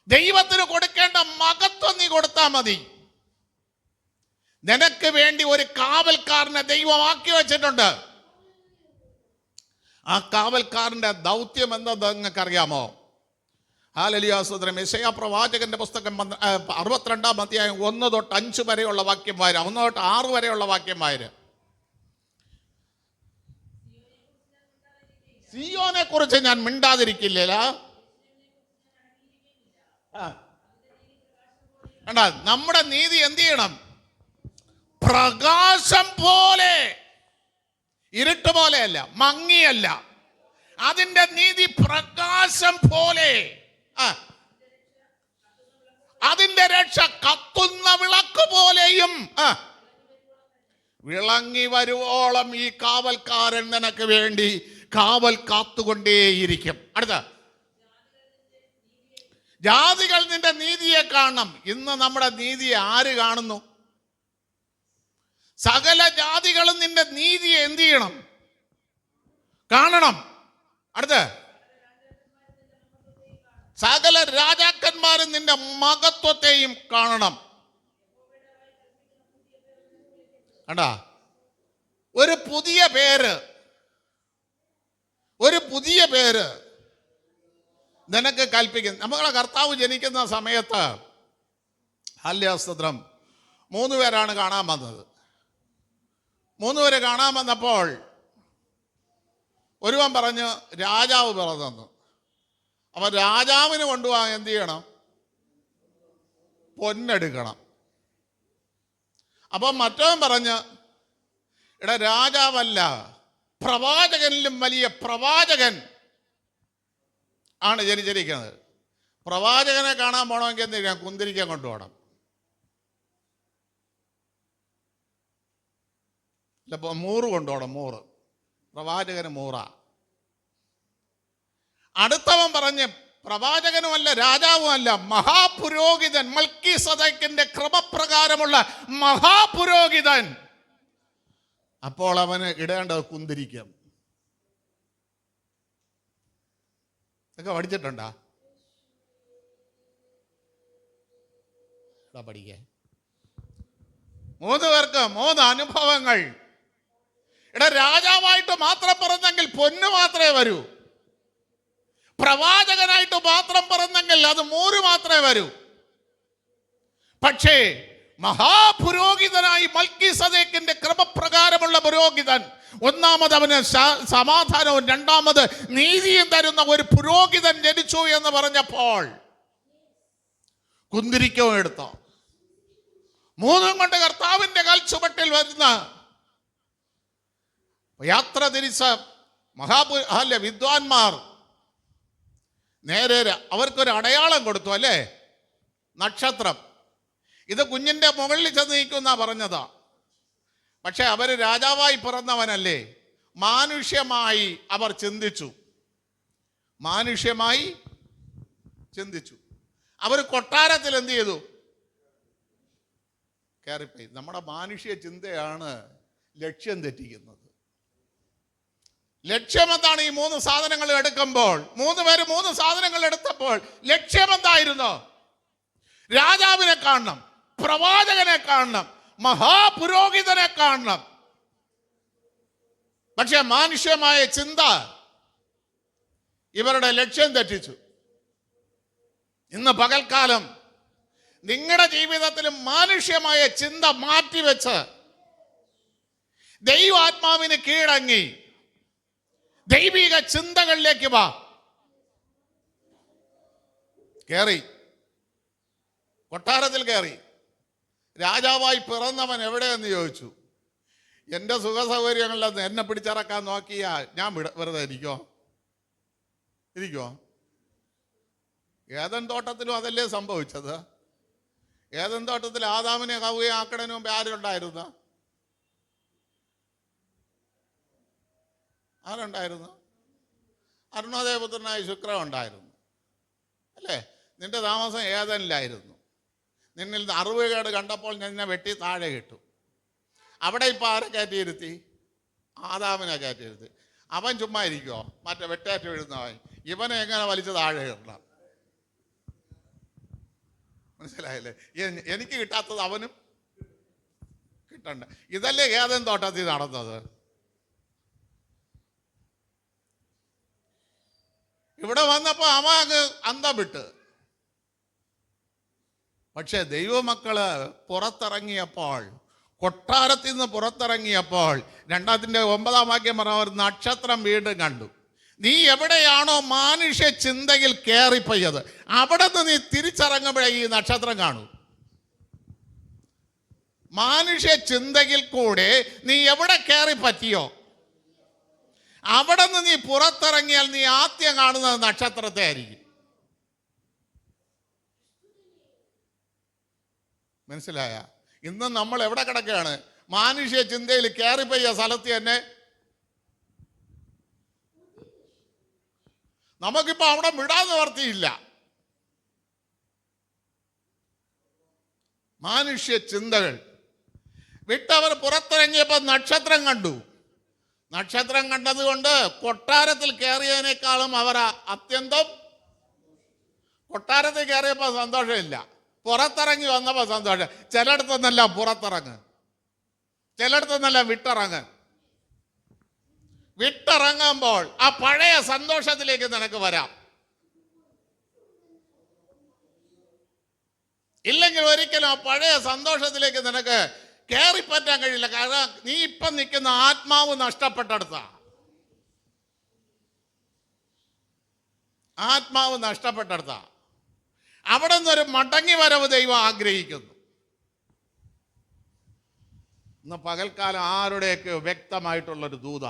ദൈവത്തിന് കൊടുക്കേണ്ട മഹത്വം നീ കൊടുത്താൽ മതി. നിനക്ക് വേണ്ടി ഒരു കാവൽക്കാരനെ ദൈവമാക്കി വെച്ചിട്ടുണ്ട്. ആ കാവൽക്കാരന്റെ ദൗത്യം എന്താ നിങ്ങൾക്കറിയാമോ? ഹല്ലേലൂയ, സ്തോത്രം. യെശയ്യാ പ്രവാചകന്റെ പുസ്തകം 62-ാം അധ്യായം 1 തൊട്ട് 5 വരെയുള്ള വാക്യം വായന, 1 തൊട്ട് 6 വരെയുള്ള വാക്യം വായന. സിയോനെ കുറിച്ച് ഞാൻ മിണ്ടാതിരിക്കില്ല. നമ്മുടെ നീതി എന്ത് ചെയ്യണം? പ്രകാശം പോലെ, ഇരുട്ട് പോലെയല്ല, മങ്ങിയല്ല. അതിന്റെ നീതി പ്രകാശം പോലെ. അതിന്റെ രക്ഷ കത്തുന്ന വിളക്ക് പോലെയും വിളങ്ങി വരുവോളം ഈ കാവൽക്കാരൻ നിനക്ക് വേണ്ടി കാവൽ കാത്തുകൊണ്ടേയിരിക്കും. അടുത്ത, ജാതികൾ നിന്റെ നീതിയെ കാണണം. ഇന്ന് നമ്മുടെ നീതിയെ ആര് കാണുന്നു? സകല ജാതികളും നിന്റെ നീതിയെ എന്ത് ചെയ്യണം? കാണണം. അടുത്ത്, സകല രാജാക്കന്മാരും നിന്റെ മഹത്വത്തെയും കാണണം. കണ്ടാ, ഒരു പുതിയ പേര് നിനക്ക് കൽപ്പിക്കുന്നു. നമ്മളെ കർത്താവ് ജനിക്കുന്ന സമയത്ത് ഹല്ലേലൂയ 3 പേരാണ് കാണാൻ വന്നത്. 3 പേര് കാണാൻ വന്നപ്പോൾ ഒരുവൻ പറഞ്ഞു രാജാവ് പിറന്നു. അപ്പൊ രാജാവിന് കൊണ്ടുപോകാൻ എന്ത് ചെയ്യണം? പൊന്നെടുക്കണം. അപ്പം മറ്റവൻ പറഞ്ഞ് എടാ, രാജാവല്ല, പ്രവാചകനിലും വലിയ പ്രവാചകൻ ആണ് ജനിച്ചിരിക്കുന്നത്. പ്രവാചകനെ കാണാൻ പോകണമെങ്കിൽ എന്ത് ചെയ്യണം? കുന്തിരിക്കാൻ കൊണ്ടുപോകണം. ഇല്ല, മൂറ് കൊണ്ടുപോകണം. മൂറ്, പ്രവാചകന് മൂറാ. അടുത്തവൻ പറഞ്ഞ് പ്രവാചകനുമല്ല, രാജാവുമല്ല, മഹാപുരോഹിതൻ, മൽക്കീസദേക്കിന്റെ ക്രമപ്രകാരമുള്ള മഹാപുരോഹിതൻ. അപ്പോൾ അവന് ഇടേണ്ടത് കുന്തിരിക്കം. ഇതൊക്കെ പഠിച്ചിട്ടുണ്ടാ? പഠിക്കേ. 3 പേർക്ക് 3 അനുഭവങ്ങൾ. രാജാവായിട്ട് മാത്രം പിറന്നെങ്കിൽ പൊന്ന് മാത്രമേ വരൂ. പ്രവാചകനായിട്ട് മാത്രം പിറന്നെങ്കിൽ അത് 3 മാത്രമേ വരൂ. പക്ഷേ മഹാപുരോഹിതനായി മൽക്കീസദേക്കിന്റെ ക്രമപ്രകാരമുള്ള പുരോഹിതൻ, ഒന്നാമത് അവന് സമാധാനവും രണ്ടാമത് നീതിയും തരുന്ന ഒരു പുരോഹിതൻ ജനിച്ചു എന്ന് പറഞ്ഞപ്പോൾ കുന്തിരിക്കവും എടുത്തോ. 3 കൊണ്ട് കർത്താവിന്റെ കാൽച്ചുവട്ടിൽ വരുന്ന യാത്ര തിരിച്ച വിദ്വാൻമാർ നേരെ അവർക്കൊരു അടയാളം കൊടുത്തു, അല്ലേ? നക്ഷത്രം. ഇത് കുഞ്ഞിന്റെ മുകളിൽ ചെന്ന് നിൽക്കുന്ന പറഞ്ഞതാ. പക്ഷെ അവർ രാജാവായി പിറന്നവനല്ലേ. മാനുഷ്യമായി അവർ ചിന്തിച്ചു. അവർ കൊട്ടാരത്തിൽ എന്ത് ചെയ്തു? കയറിപ്പോയി. നമ്മുടെ മാനുഷ്യ ചിന്തയാണ് ലക്ഷ്യം തെറ്റിക്കുന്നത്. ലക്ഷ്യമെന്താണ്? ഈ 3 സാധനങ്ങൾ എടുക്കുമ്പോൾ 3 പേര് 3 സാധനങ്ങൾ എടുത്തപ്പോൾ ലക്ഷ്യമെന്തായിരുന്നു? രാജാവിനെ കാണണം, പ്രവാചകനെ കാണണം, മഹാപുരോഹിതനെ കാണണം. പക്ഷെ മാനുഷ്യമായ ചിന്ത ഇവരുടെ ലക്ഷ്യം തെറ്റിച്ചു. ഇന്ന് പകൽക്കാലം നിങ്ങളുടെ ജീവിതത്തിലും മാനുഷ്യമായ ചിന്ത മാറ്റിവെച്ച് ദൈവാത്മാവിന് കീഴടങ്ങി ദൈവിക ചിന്തകളിലേക്ക് വാ. കൊട്ടാരത്തിൽ കയറി. രാജാവായി പിറന്നവൻ എവിടെയെന്ന് ചോദിച്ചു. എൻ്റെ സുഖസൗകര്യങ്ങളിലൊന്ന് എന്നെ പിടിച്ചിറക്കാൻ നോക്കിയാ ഞാൻ വെറുതെ ഇരിക്കോ? ഏദൻ തോട്ടത്തിലും അതല്ലേ സംഭവിച്ചത്? ഏദൻ തോട്ടത്തിൽ ആദാമിനെ ഹവ്വയെ ആക്കണതിന് മുമ്പ് ആരുണ്ടായിരുന്നു? അരുണോദയപുത്രനായ ശുക്രൻ ഉണ്ടായിരുന്നു, അല്ലേ? നിന്റെ താമസം ഏദനിലായിരുന്നു. നിന്നിൽ അറിവുകേട് കണ്ടപ്പോൾ നിന്നെ വെട്ടി താഴെ ഇട്ടു. അവിടെ ഇപ്പം ആരെ കയറ്റിയിരുത്തി? ആദാമിനെ കയറ്റിയിരുത്തി. അവൻ ചുമ്മാ ഇരിക്കുമോ? മറ്റേ വെട്ടേറ്റ് വീഴുന്നവൻ. ഇവനെ എങ്ങനെ വലിച്ച് താഴെ ഇടണം? മനസ്സിലായില്ലേ? എനിക്ക് കിട്ടാത്തത് അവനും കിട്ടണ്ട. ഇതല്ലേ ഏദൻ തോട്ടത്തിൽ നടന്നത്? ഇവിടെ വന്നപ്പോൾ അവൻ അങ്ങ് അന്തം വിട്ട്. പക്ഷെ ദൈവമക്കള് പുറത്തിറങ്ങിയപ്പോൾ, കൊട്ടാരത്തിൽ നിന്ന് പുറത്തിറങ്ങിയപ്പോൾ 2-9 വാക്യം പറഞ്ഞ ഒരു നക്ഷത്രം വീണ്ടും കണ്ടു. നീ എവിടെയാണോ മാനുഷ്യ ചിന്തയിൽ കയറിപ്പോയത് അവിടെ നിന്ന് നീ തിരിച്ചിറങ്ങുമ്പോഴേ ഈ നക്ഷത്രം കാണൂ. മാനുഷ്യ ചിന്തയിൽ കൂടെ നീ എവിടെ കയറി പറ്റിയോ അവിടെ നിന്ന് നീ പുറത്തിറങ്ങിയാൽ നീ ആദ്യം കാണുന്നത് നക്ഷത്രത്തെ ആയിരിക്കും. മനസ്സിലായ? ഇന്ന് നമ്മൾ എവിടെ കിടക്കുകയാണ്? മാനുഷ്യ ചിന്തയിൽ കയറിപ്പോയ സ്ഥലത്ത് തന്നെ നമുക്കിപ്പോൾ അവിടെ വിടാൻ നിവർത്തിയില്ല. മാനുഷ്യ ചിന്തകൾ വിട്ടവർ പുറത്തിറങ്ങിയപ്പോൾ നക്ഷത്രം കണ്ടു. നക്ഷത്രം കണ്ടതുകൊണ്ട് കൊട്ടാരത്തിൽ കയറിയതിനേക്കാളും അവർ അത്യന്തം, കൊട്ടാരത്തിൽ കയറിയപ്പോൾ സന്തോഷമില്ല, പുറത്തിറങ്ങി വന്നപ്പോൾ സന്തോഷം. ചിലയിടത്തുനിന്നല്ല പുറത്തിറങ്ങ്, ചിലയിടത്തുനിന്നല്ല വിട്ടിറങ്ങുമ്പോൾ ആ പഴയ സന്തോഷത്തിലേക്ക് നിനക്ക് വരാം. ഇല്ലെങ്കിൽ ഒരിക്കലും ആ പഴയ സന്തോഷത്തിലേക്ക് നിനക്ക് കയറിപ്പറ്റാൻ കഴിയില്ല. കാരണം നീ ഇപ്പം നിൽക്കുന്ന ആത്മാവ് നഷ്ടപ്പെട്ടെടുത്ത അവിടെ നിന്നൊരു മടങ്ങി വരവ് ദൈവം ആഗ്രഹിക്കുന്നു. ഇന്ന് പകൽക്കാലം ആരുടെയൊക്കെ വ്യക്തമായിട്ടുള്ളൊരു ദൂത.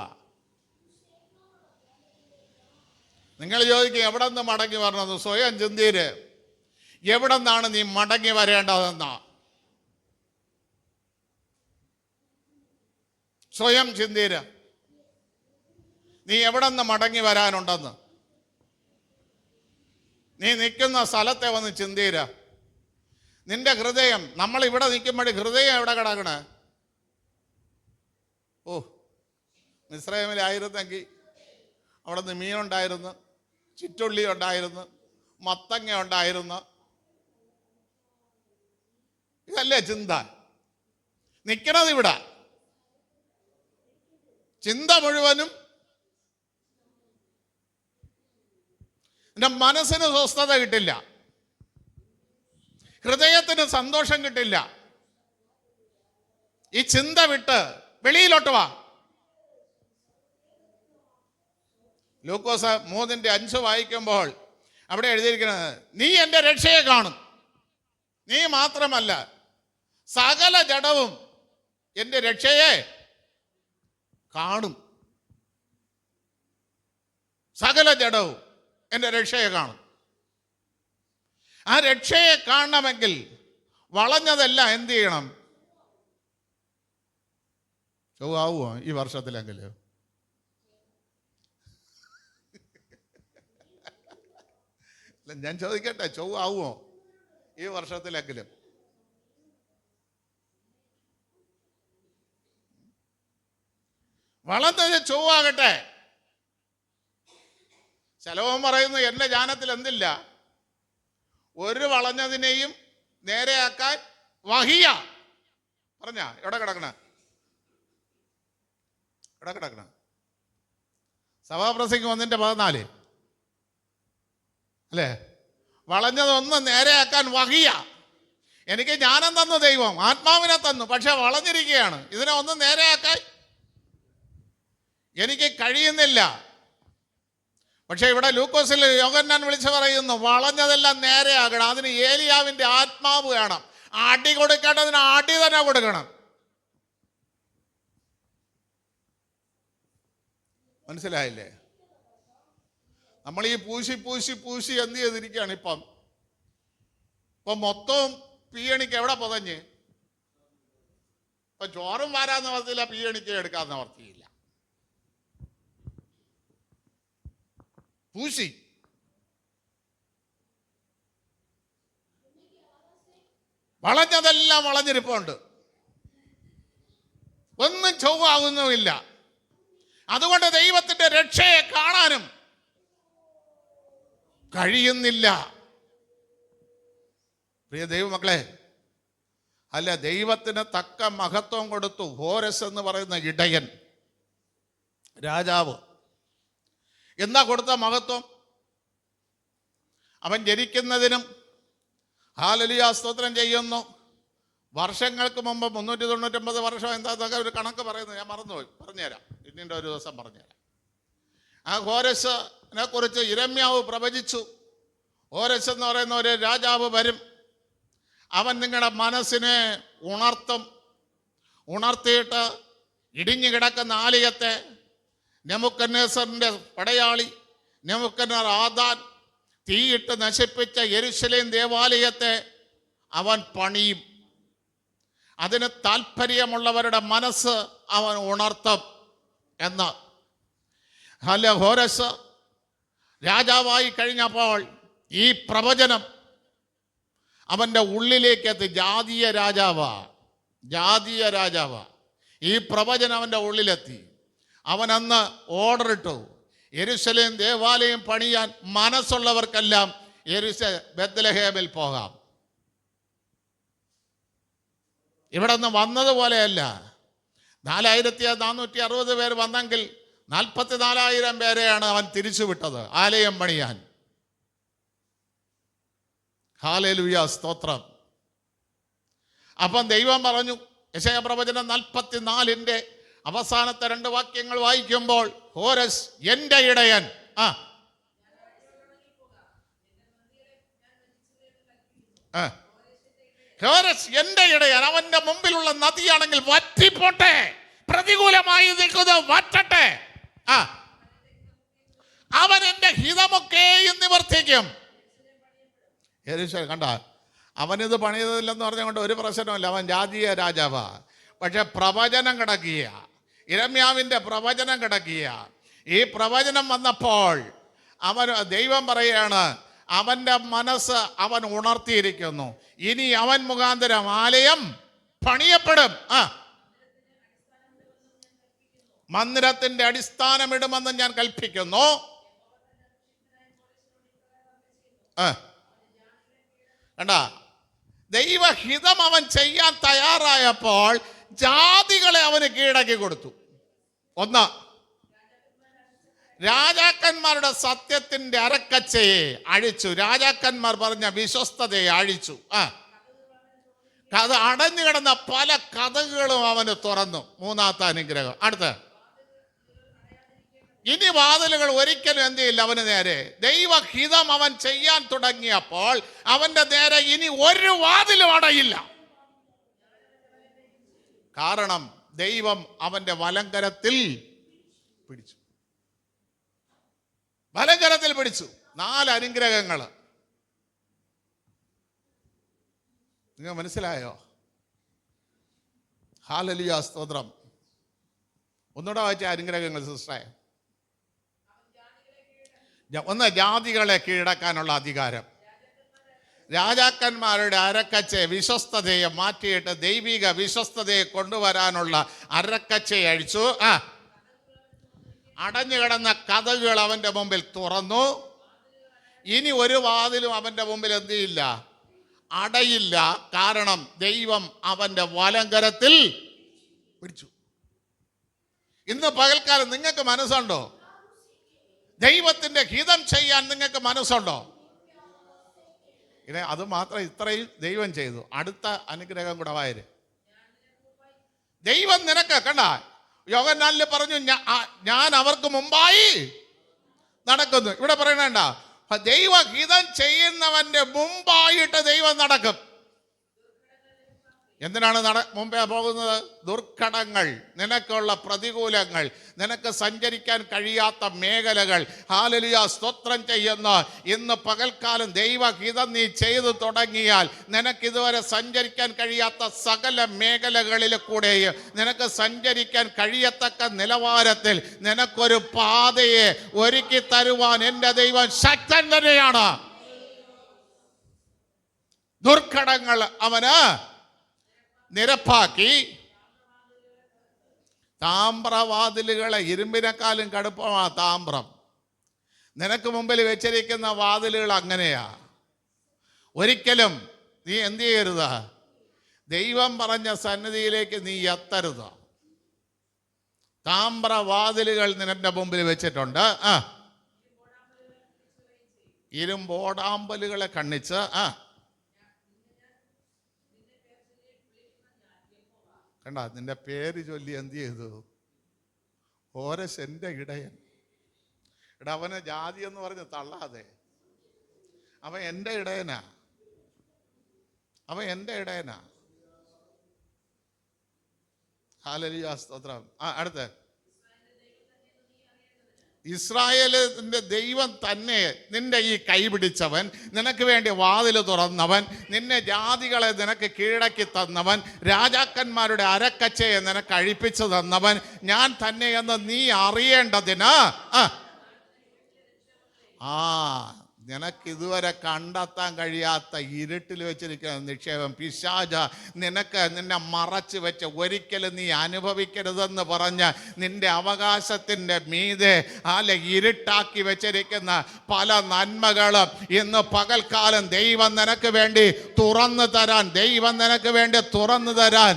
നിങ്ങൾ ചോദിക്കും എവിടെ നിന്ന് മടങ്ങി വരണമെന്ന്. സ്വയം ചിന്തീര്, എവിടെ നിന്നാണ് നീ മടങ്ങി വരേണ്ടതെന്നാ സ്വയം ചിന്തീര്. നീ എവിടെ നിന്ന് മടങ്ങി വരാനുണ്ടെന്ന് നീ നിൽക്കുന്ന സ്ഥലത്തെ വന്ന് ചിന്തീര. നിന്റെ ഹൃദയം, നമ്മൾ ഇവിടെ നിൽക്കുമ്പോഴേ ഹൃദയം എവിടെ കിടക്കണേ? മിസ്രൈമിലായിരുന്നെങ്കിൽ അവിടെ നിന്ന് മീനുണ്ടായിരുന്നു, ചിറ്റുള്ളി ഉണ്ടായിരുന്നു, മത്തങ്ങ ഉണ്ടായിരുന്നു, ഇതല്ലേ ചിന്ത? നിൽക്കണത് ഇവിടെ. ചിന്ത മുഴുവനും എൻ്റെ മനസ്സിന് സ്വസ്ഥത കിട്ടില്ല, ഹൃദയത്തിന് സന്തോഷം കിട്ടില്ല. ഈ ചിന്ത വിട്ട് വെളിയിലോട്ട് വാ. ലൂക്കോസ് 3:5 വായിക്കുമ്പോൾ അവിടെ എഴുതിയിരിക്കുന്നത്, നീ എൻ്റെ രക്ഷയെ കാണും. നീ മാത്രമല്ല, സകല ജഡവും എൻ്റെ രക്ഷയെ കാണും. സകല ജഡവും എൻ്റെ രക്ഷയെ കാണും. ആ രക്ഷയെ കാണണമെങ്കിൽ വളഞ്ഞതെല്ലാം എന്ത് ചെയ്യണം? ചൊവ്വാവുമോ ഈ വർഷത്തിലെങ്കിലും? ഞാൻ ചോദിക്കട്ടെ, ചൊവ്വാവുമോ ഈ വർഷത്തിലെങ്കിലും? വളർന്നത് ചൊവ്വാകട്ടെ. ശലോമോൻ പറയുന്നു, എൻ്റെ ജ്ഞാനത്തിൽ എന്തില്ല? ഒരു വളഞ്ഞതിനെയും നേരെയാക്കാൻ വഹിയ. പറഞ്ഞ എവിടെ കിടക്കണ സഭാപ്രസംഗം 1:14 അല്ലേ? വളഞ്ഞതൊന്ന് നേരെയാക്കാൻ വഹിയ. എനിക്ക് ജ്ഞാനം തന്നു ദൈവം, ആത്മാവിനെ തന്നു, പക്ഷെ വളഞ്ഞിരിക്കുകയാണ്. ഇതിനെ ഒന്ന് നേരെയാക്കാൻ എനിക്ക് കഴിയുന്നില്ല. പക്ഷെ ഇവിടെ ലൂക്കോസിൽ യോഹന്നാൻ വിളിച്ച് പറയുന്നു, വളഞ്ഞതെല്ലാം നേരെയാകണം. അതിന് ഏലിയാവിൻ്റെ ആത്മാവ് വേണം. അടി കൊടുക്കേണ്ടതിന് അടി തന്നെ കൊടുക്കണം. മനസ്സിലായില്ലേ? നമ്മൾ ഈ പൂശി എന്ത് ചെയ്തിരിക്കുകയാണ്? ഇപ്പം മൊത്തവും പീയണിക്ക് എവിടെ പൊതഞ്ഞ്? ഇപ്പൊ ചോറും വാരാൻ നിവർത്തിയില്ല, പീയണിക്ക് എടുക്കാൻ നിവർത്തിയില്ല. പൂശി വളഞ്ഞതെല്ലാം വളഞ്ഞിരിപ്പുണ്ട്, ഒന്നും ചൊവ്വാകുന്നുമില്ല. അതുകൊണ്ട് ദൈവത്തിന്റെ രക്ഷയെ കാണാനും കഴിയുന്നില്ല. പ്രിയ ദൈവമക്കളെ, അല്ല, ദൈവത്തിന് തക്ക മഹത്വം കൊടുത്തു. ഹോരസ് എന്ന് പറയുന്ന ഇടയൻ രാജാവ് എന്താ കൊടുത്ത മഹത്വം? അവൻ ജനിക്കുന്നതിനും ഹല്ലേലൂയ സ്തോത്രം ചെയ്യുന്നു. വർഷങ്ങൾക്ക് മുമ്പ് 399 വർഷം എന്താ ഒരു കണക്ക് പറയുന്നത്, ഞാൻ മറന്നുപോയി, പറഞ്ഞുതരാം, പിന്നീട് ഒരു ദിവസം പറഞ്ഞുതരാം. ആ ഹോരസിനെ കുറിച്ച് യിരെമ്യാവ് പ്രവചിച്ചു. ഹോരസ് എന്ന് പറയുന്ന ഒരു രാജാവ് വരും. അവൻ നിങ്ങളുടെ മനസ്സിനെ ഉണർത്തിയിട്ട് ഇടിഞ്ഞു കിടക്കുന്ന ആലയത്തെ നെബൂഖദ്നേസറിന്റെ പടയാളി നെബൂഖദ്നേസർ തീയിട്ട് നശിപ്പിച്ച യെരൂശലേം ദേവാലയത്തെ അവൻ പണിയും. അതിന് താല്പര്യമുള്ളവരുടെ മനസ്സ് അവൻ ഉണർത്തും എന്ന്. ഹോരസ് രാജാവായി കഴിഞ്ഞപ്പോൾ ഈ പ്രവചനം അവൻ്റെ ഉള്ളിലേക്ക് എത്തി. ജാതീയ രാജാവാ ഈ പ്രവചനം അവൻ്റെ ഉള്ളിലെത്തി. അവൻ അന്ന് ഓർഡർ ഇട്ടു, യെരൂശലേം ദേവാലയം പണിയാൻ മനസ്സുള്ളവർക്കെല്ലാം ബെത്ലഹേമിൽ പോകാം. ഇവിടെ നിന്ന് വന്നതുപോലെയല്ല. 4460 പേർ വന്നെങ്കിൽ 44,000 പേരെയാണ് അവൻ തിരിച്ചുവിട്ടത് ആലയം പണിയാൻ. ഹല്ലേലൂയ സ്തോത്രം. അപ്പം ദൈവം പറഞ്ഞു, യെശയ്യാ പ്രവചനം 44 അവസാനത്തെ 2 വാക്യങ്ങൾ വായിക്കുമ്പോൾ, ഹോരസ് എൻ്റെ ഇടയൻ, ഹോരസ് എൻ്റെ ഇടയൻ, അവന്റെ മുമ്പിലുള്ള നദിയാണെങ്കിൽ വറ്റിപ്പോട്ടെ, പ്രതികൂലമായി നിൽക്കുന്നത് വറ്റട്ടെ, അവൻ എൻ്റെ ഹിതമൊക്കെയും നിവർത്തിക്കും. കണ്ട, അവനിത് പണിയതില്ലെന്ന് പറഞ്ഞുകൊണ്ട് ഒരു പ്രശ്നമില്ല. അവൻ ജാതീയ രാജാവാ, പക്ഷെ പ്രവചനം കിടക്കുക, യിരെമ്യാവിൻ്റെ പ്രവചനം കിടക്കുക. ഈ പ്രവചനം വന്നപ്പോൾ ദൈവം പറയുകയാണ്, അവൻ്റെ മനസ്സ് അവൻ ഉണർത്തിയിരിക്കുന്നു. ഇനി അവൻ മുഖാന്തരം ആലയം പണിയപ്പെടും. മന്ദിരത്തിന്റെ അടിസ്ഥാനമിടുമെന്ന് ഞാൻ കൽപ്പിക്കുന്നു. കണ്ട, ദൈവഹിതം അവൻ ചെയ്യാൻ തയ്യാറായപ്പോൾ ജാതികളെ അവന് കീഴടക്കി കൊടുത്തു. ഒന്ന്, രാജാക്കന്മാരുടെ സത്യത്തിന്റെ അരക്കച്ചയെ അഴിച്ചു. രാജാക്കന്മാർ പറഞ്ഞ വിശ്വസ്തതയെ അഴിച്ചു. കഥ അടഞ്ഞു കിടന്ന പല കഥകളും അവന് തുറന്നു. മൂന്നാമത്തെ അനുഗ്രഹം. അടുത്ത്, ഇനി വാതിലുകൾ ഒരിക്കലും എന്ത് ചെയ്യില്ല അവന് നേരെ. ദൈവഹിതം അവൻ ചെയ്യാൻ തുടങ്ങിയപ്പോൾ അവന്റെ നേരെ ഇനി ഒരു വാതിലും അടയില്ല. കാരണം ദൈവം അവന്റെ വലങ്കരത്തിൽ പിടിച്ചു. വലങ്കരത്തിൽ പിടിച്ചു. 4 അനുഗ്രഹങ്ങൾ. നിങ്ങൾ മനസ്സിലായോ? ഹല്ലേലൂയ, സ്തോത്രം. ഒന്നുകൂടെ വായിച്ച അനുഗ്രഹങ്ങൾ സിസ്റ്ററെ. ഒന്ന്, ജാതികളെ കീഴടക്കാനുള്ള അധികാരം. രാജാക്കന്മാരുടെ അരക്കച്ചയെ, വിശ്വസ്തതയെ മാറ്റിയിട്ട് ദൈവിക വിശ്വസ്തതയെ കൊണ്ടുവരാനുള്ള അരക്കച്ചയെ അഴിച്ചു. അടഞ്ഞു കിടന്ന കഥകൾ അവന്റെ മുമ്പിൽ തുറന്നു. ഇനി ഒരു വാതിലും അവന്റെ മുമ്പിൽ എന്ത് ചെയ്യില്ല, അടയില്ല. കാരണം ദൈവം അവന്റെ വലങ്കരത്തിൽ പിടിച്ചു. ഇന്ന് പകൽക്കാലം നിങ്ങൾക്ക് മനസ്സുണ്ടോ? ദൈവത്തിന്റെ ഹിതം ചെയ്യാൻ നിങ്ങൾക്ക് മനസ്സുണ്ടോ? അത് മാത്രം ഇത്രയും ദൈവം ചെയ്തു. അടുത്ത അനുഗ്രഹം കൂടെ വായര്. ദൈവം നിനക്ക് കണ്ട, യോഹന്നാനിൽ പറഞ്ഞു, ഞാൻ അവർക്ക് മുമ്പായി നടക്കുന്നു. ഇവിടെ പറയണേണ്ട, ദൈവഹിതം ചെയ്യുന്നവന്റെ മുമ്പായിട്ട് ദൈവം നടക്കും. എന്തിനാണ് മുമ്പേ പോകുന്നത്? ദുർഘടങ്ങൾ, നിനക്കുള്ള പ്രതികൂലങ്ങൾ, നിനക്ക് സഞ്ചരിക്കാൻ കഴിയാത്ത മേഖലകൾ. ഹല്ലേലൂയ, സ്തോത്രം ചെയ്യുന്ന ഇന്ന് പകൽക്കാലം ദൈവഹിതം നീ ചെയ്തു തുടങ്ങിയാൽ നിനക്കിതുവരെ സഞ്ചരിക്കാൻ കഴിയാത്ത സകല മേഖലകളിൽ കൂടെയും നിനക്ക് സഞ്ചരിക്കാൻ കഴിയത്തക്ക നിലവാരത്തിൽ നിനക്കൊരു പാതയെ ഒരുക്കി തരുവാൻ എൻ്റെ ദൈവം ശക്തൻ തന്നെയാണ്. ദുർഘടങ്ങൾ അവന് നിരപ്പാക്കി. താമ്രവാതിലുകളെ, ഇരുമ്പിനെക്കാളും കടുപ്പമാ താമ്രം. നിനക്ക് മുമ്പിൽ വെച്ചിരിക്കുന്ന വാതിലുകൾ അങ്ങനെയാ. ഒരിക്കലും നീ എന്ത് ചെയ്യരുത്, ദൈവം പറഞ്ഞ സന്നിധിയിലേക്ക് നീ എത്തരുത്. താമ്രവാതിലുകൾ നിന്റെ മുമ്പിൽ വെച്ചിട്ടുണ്ട്. ഇരുമ്പോടാമ്പലുകളെ കണ്ണിച്ച് കണ്ട, നിന്റെ പേര് ചൊല്ലി എന്ത് ചെയ്തു? ഓരശന്റെ ഇടയൻ. അവനെ ജാതി എന്ന് പറഞ്ഞ് തള്ളാതെ, അവൻ എൻ്റെ ഇടയനാ, അവൻ എൻ്റെ ഇടയനാ. ഹല്ലേലൂയ, സ്തോത്രം. അടുത്ത, ഇസ്രായേലിന്റെ ദൈവം തന്നെ നിന്റെ ഈ കൈ പിടിച്ചവൻ, നിനക്ക് വേണ്ടി വാതിൽ തുറന്നവൻ, നിന്നെ ജാതികളെ നിനക്ക് കീഴടക്കി തന്നവൻ, രാജാക്കന്മാരുടെ അരക്കച്ചയെ നിനക്ക് അഴിപ്പിച്ചു തന്നവൻ ഞാൻ തന്നെയെന്ന് നീ അറിയേണ്ടതിന് നിനക്ക് ഇതുവരെ കണ്ടെത്താൻ കഴിയാത്ത ഇരുട്ടിൽ വെച്ചിരിക്കുന്ന നിക്ഷേപം പിശാച നിന്നെ മറച്ചു വെച്ച് ഒരിക്കലും നീ അനുഭവിക്കരുതെന്ന് പറഞ്ഞ് നിന്റെ അവകാശത്തിൻ്റെ മീതെ ഇരുട്ടാക്കി വെച്ചിരിക്കുന്ന പല നന്മകളും ഇന്ന് പകൽക്കാലം ദൈവം നിനക്ക് വേണ്ടി തുറന്നു തരാൻ, ദൈവം നിനക്ക് വേണ്ടി തുറന്നു തരാൻ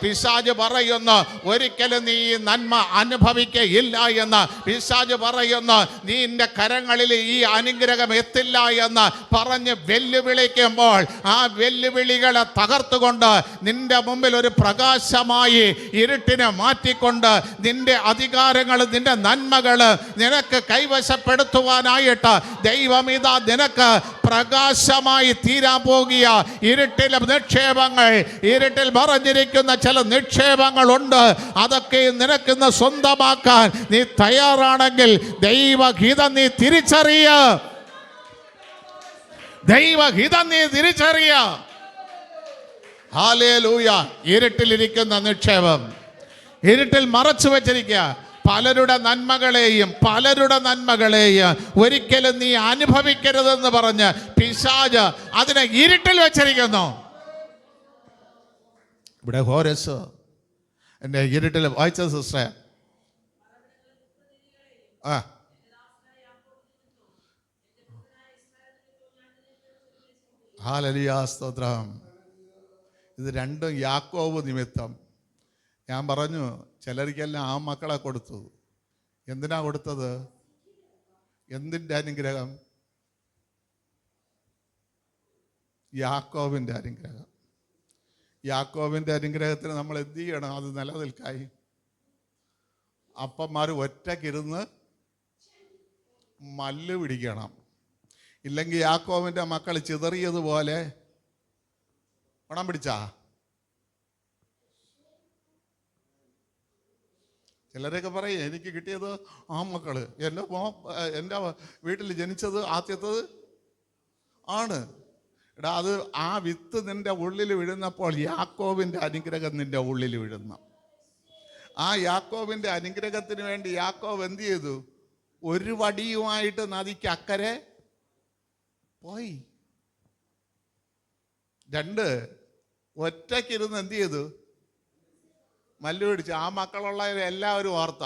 പിശാച് പറയുന്നു, ഒരിക്കലും നീ ഈ നന്മ അനുഭവിക്കയില്ല എന്ന് പിശാച് പറയുന്നു. നീ നിന്റെ കരങ്ങളിൽ ഈ അനുഗ്രഹം എത്തില്ല എന്ന് പറഞ്ഞ് വെല്ലുവിളിക്കുമ്പോൾ ആ വെല്ലുവിളികളെ തകർത്തുകൊണ്ട് നിന്റെ മുമ്പിൽ ഒരു പ്രകാശമായി ഇരുട്ടിനെ മാറ്റിക്കൊണ്ട് നിന്റെ അധികാരങ്ങൾ, നിന്റെ നന്മകൾ നിനക്ക് കൈവശപ്പെടുത്തുവാനായിട്ട് ദൈവം ഇതാ നിനക്ക് പ്രകാശമായി തീരാൻ പോകുക. ഇരുട്ടിലെ നിക്ഷേപങ്ങൾ, ഇരുട്ടിൽ മറഞ്ഞിരിക്കുന്ന ചില നിക്ഷേപങ്ങളുണ്ട്, അതൊക്കെ നിനക്കിന്ന് സ്വന്തമാക്കാൻ നീ തയ്യാറാണെങ്കിൽ ദൈവഹിതം നീ തിരിച്ചറിയ, ദൈവഹിതം നീ തിരിച്ചറിയ. ഹല്ലേലൂയ. ഇരുട്ടിലിരിക്കുന്ന നിക്ഷേപം, ഇരുട്ടിൽ മറച്ചു വെച്ചിരിക്കുക പലരുടെ നന്മകളെയും ഒരിക്കലും നീ അനുഭവിക്കരുതെന്ന് പറഞ്ഞ് പിശാച് അതിനെ ഇരുട്ടിൽ വെച്ചിരിക്കുന്നു. ഇവിടെ ഹോരസ് എൻ്റെ ഇരുട്ടിൽ വായിച്ച സിസ്റ്റർ ഹല്ലേലൂയ, സ്തോത്രം. ഇത് രണ്ടും യാക്കോബ് നിമിത്തം. ഞാൻ പറഞ്ഞു ചിലർക്കെല്ലാം ആ മക്കളെ കൊടുത്തു. എന്തിനാ കൊടുത്തത്? എന്തിൻ്റെ അനുഗ്രഹം? യാക്കോബിൻ്റെ അനുഗ്രഹം. യാക്കോബിൻ്റെ അനുഗ്രഹത്തിന് നമ്മൾ എന്ത് ചെയ്യണം? അത് നിലനിൽക്കായി അപ്പന്മാർ ഒറ്റക്കിരുന്ന് മല്ല് പിടിക്കണം. ഇല്ലെങ്കിൽ യാക്കോബിൻ്റെ മക്കൾ ചിതറിയതുപോലെ പണം പിടിച്ചാ. ചിലരൊക്കെ പറയും എനിക്ക് കിട്ടിയത് ആ മക്കള്, എൻ്റെ വീട്ടിൽ ജനിച്ചത് ആദ്യത്തത് ആണ്. എടാ, അത് ആ വിത്ത് നിൻ്റെ ഉള്ളിൽ വീഴുന്നപ്പോൾ യാക്കോബിൻ്റെ അനുഗ്രഹം നിൻ്റെ ഉള്ളിൽ വീഴുന്നു. ആ യാക്കോബിൻ്റെ അനുഗ്രഹത്തിന് വേണ്ടി യാക്കോബ് എന്ത് ചെയ്തു? ഒരു വടിയുമായിട്ട് നദിക്ക് അക്കരെ പോയി. 2 ഒറ്റയ്ക്കിരുന്ന് എന്ത് ചെയ്തു? മല്ല് പിടിച്ചു. ആ മക്കളുള്ള എല്ലാവരും ഓർത്ത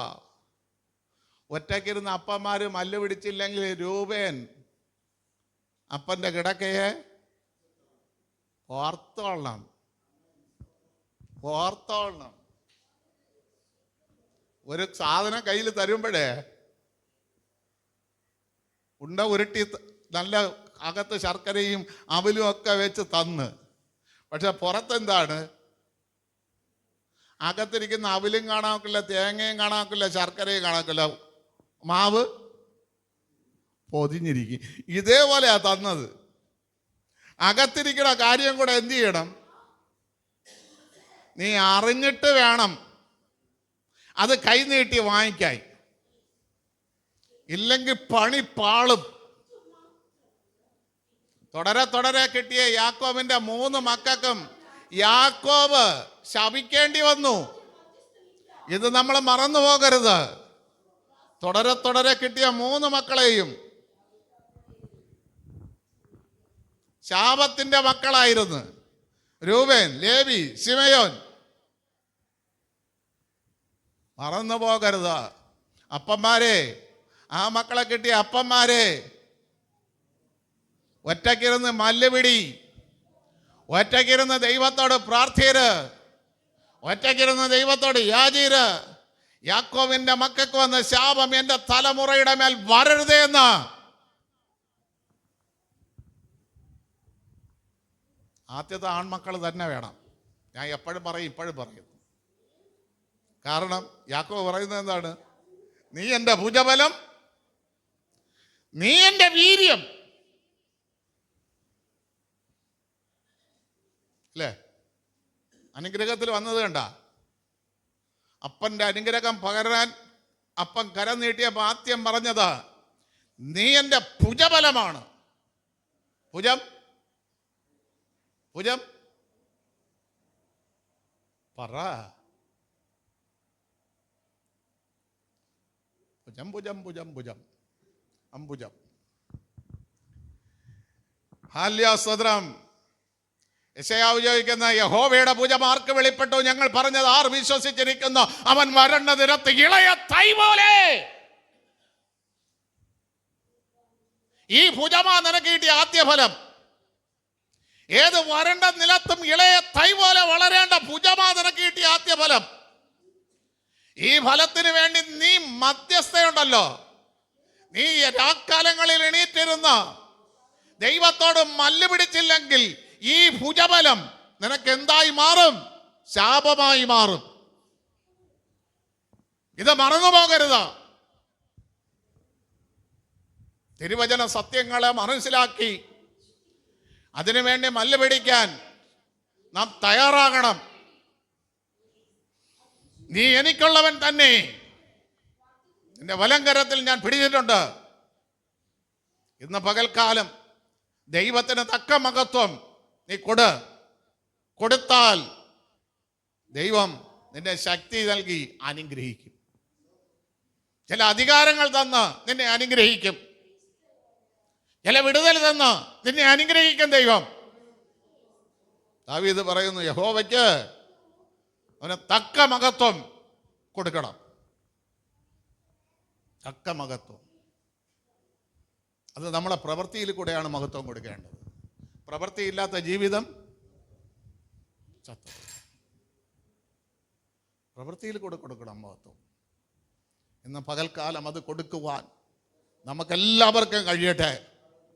ഒറ്റയ്ക്കിരുന്ന് അപ്പന്മാർ മല്ല് പിടിച്ചില്ലെങ്കിൽ രൂപേൻ അപ്പൻ്റെ കിടക്കയെ ഓർത്തോളണം. ഒരു സാധനം കയ്യിൽ തരുമ്പോഴേ ഉണ്ട ഉരുട്ടി നല്ല അകത്ത് ശർക്കരയും അവലും ഒക്കെ വെച്ച് തന്ന്, പക്ഷെ പുറത്തെന്താണ്? അകത്തിരിക്കുന്ന അവലും കാണാക്കില്ല, തേങ്ങയും കാണാക്കില്ല, ശർക്കരയും കാണാക്കില്ല, മാവ് പൊതിഞ്ഞിരിക്കും. ഇതേപോലെയാ തന്നത്. അകത്തിരിക്കുന്ന കാര്യം കൂടെ എന്ത് ചെയ്യണം? നീ അറിഞ്ഞിട്ട് വേണം അത് കൈനീട്ടി വാങ്ങിക്കാൻ. ഇല്ലെങ്കിൽ പണി പാളും. തുടരെ കിട്ടിയ യാക്കോബിന്റെ 3 മക്കൾക്കും യാക്കോബ് ശപിക്കേണ്ടി വന്നു. ഇത് നമ്മൾ മറന്നു പോകരുത്. തുടരെ കിട്ടിയ 3 മക്കളെയും ശാപത്തിന്റെ മക്കളായിരുന്നു. രൂബേൻ, ലേവി, ശിമയോൻ. മറന്നു പോകരുത്. അപ്പന്മാരെ, ആ മക്കളെ കിട്ടിയ അപ്പന്മാരെ, ഒറ്റക്കിരുന്ന് മല്ലുപിടി, ഒറ്റക്കിരുന്ന് ദൈവത്തോട് പ്രാർത്ഥിയര്, ഒറ്റക്കിരുന്ന് ദൈവത്തോട് യാചീര്. യാക്കോബിന്റെ മക്കൾക്ക് വന്ന ശാപം എൻ്റെ തലമുറയുടെ മേൽ വരരുതേ എന്ന് ആദ്യത്തെ ആൺമക്കൾ തന്നെ വേണം. ഞാൻ എപ്പോഴും പറയും, ഇപ്പോഴും പറയും. കാരണം യാക്കോബ് പറയുന്നത് എന്താണ്? നീ എൻ്റെ ഭുജബലം, നീ എൻ്റെ വീര്യം. അല്ലേ? അനുഗ്രഹത്തിൽ വന്നത് കണ്ട. അപ്പൻ്റെ അനുഗ്രഹം പകരാൻ അപ്പൻ കരം നീട്ടിയപ്പോൾ ആദ്യം പറഞ്ഞത് നീ എൻ്റെ ഭുജബലമാണ്. ഭുജം പറ. ഭുജം അംബുജം. ഹാല്യാസ്തോത്രം. യെശയ്യാവ് ചോദിക്കുന്ന യഹോവയുടെ ഭുജം ആർക്ക് വെളിപ്പെട്ടു? ഞങ്ങൾ പറഞ്ഞത് ആർ വിശ്വസിച്ചിരിക്കുന്നു? അവൻ വരണ്ട നിരത്ത് ഇളയ തൈ പോലെ. ഈ ഭുജമാ നിനക്ക് കിട്ടിയ ആദ്യ ഫലം. ഏത് വരണ്ട നിലത്തും ഇളയ തൈ പോലെ വളരേണ്ട ഭുജമാ നിനക്ക് കിട്ടിയ ആദ്യ ഫലം. ഈ ഫലത്തിന് വേണ്ടി നീ മധ്യസ്ഥയുണ്ടല്ലോ. നീ രാക്കാലങ്ങളിൽ എണീറ്റിരുന്ന് ദൈവത്തോട് മല്ല് പിടിച്ചില്ലെങ്കിൽ ഈ ഭുജബലം നിനക്ക് എന്തായി മാറും? ശാപമായി മാറും. ഇത് മറന്നു പോകരുത്. തിരുവചന സത്യങ്ങളെ മനസ്സിലാക്കി അതിനുവേണ്ടി മല്ല് പിടിക്കാൻ നാം തയ്യാറാകണം. നീ എനിക്കുള്ളവൻ തന്നെ, നിന്റെ വലങ്കരത്തിൽ ഞാൻ പിടിച്ചിട്ടുണ്ട്. ഇന്ന് പകൽക്കാലം ദൈവത്തിന് തക്ക മഹത്വം നീ കൊടുത്താൽ ദൈവം നിന്നെ ശക്തി നൽകി അനുഗ്രഹിക്കും. ചില അധികാരങ്ങൾ തന്ന് നിന്നെ അനുഗ്രഹിക്കും. ചില വിടുതൽ തന്ന് നിന്നെ അനുഗ്രഹിക്കും ദൈവം. ദാവീദ് പറയുന്നു, യഹോവയ്ക്ക് അവന് തക്ക മഹത്വം കൊടുക്കണം. തക്ക മഹത്വം. അത് നമ്മളെ പ്രവൃത്തിയിൽ കൂടെയാണ് മഹത്വം കൊടുക്കേണ്ടത്. പ്രവൃത്തിയില്ലാത്ത ജീവിതം ചത്തു. പ്രവൃത്തിയിൽ കൂടെ കൊടുക്കണം മഹത്വം. ഇന്ന് പകൽക്കാലം അത് കൊടുക്കുവാൻ നമുക്കെല്ലാവർക്കും കഴിയട്ടെ.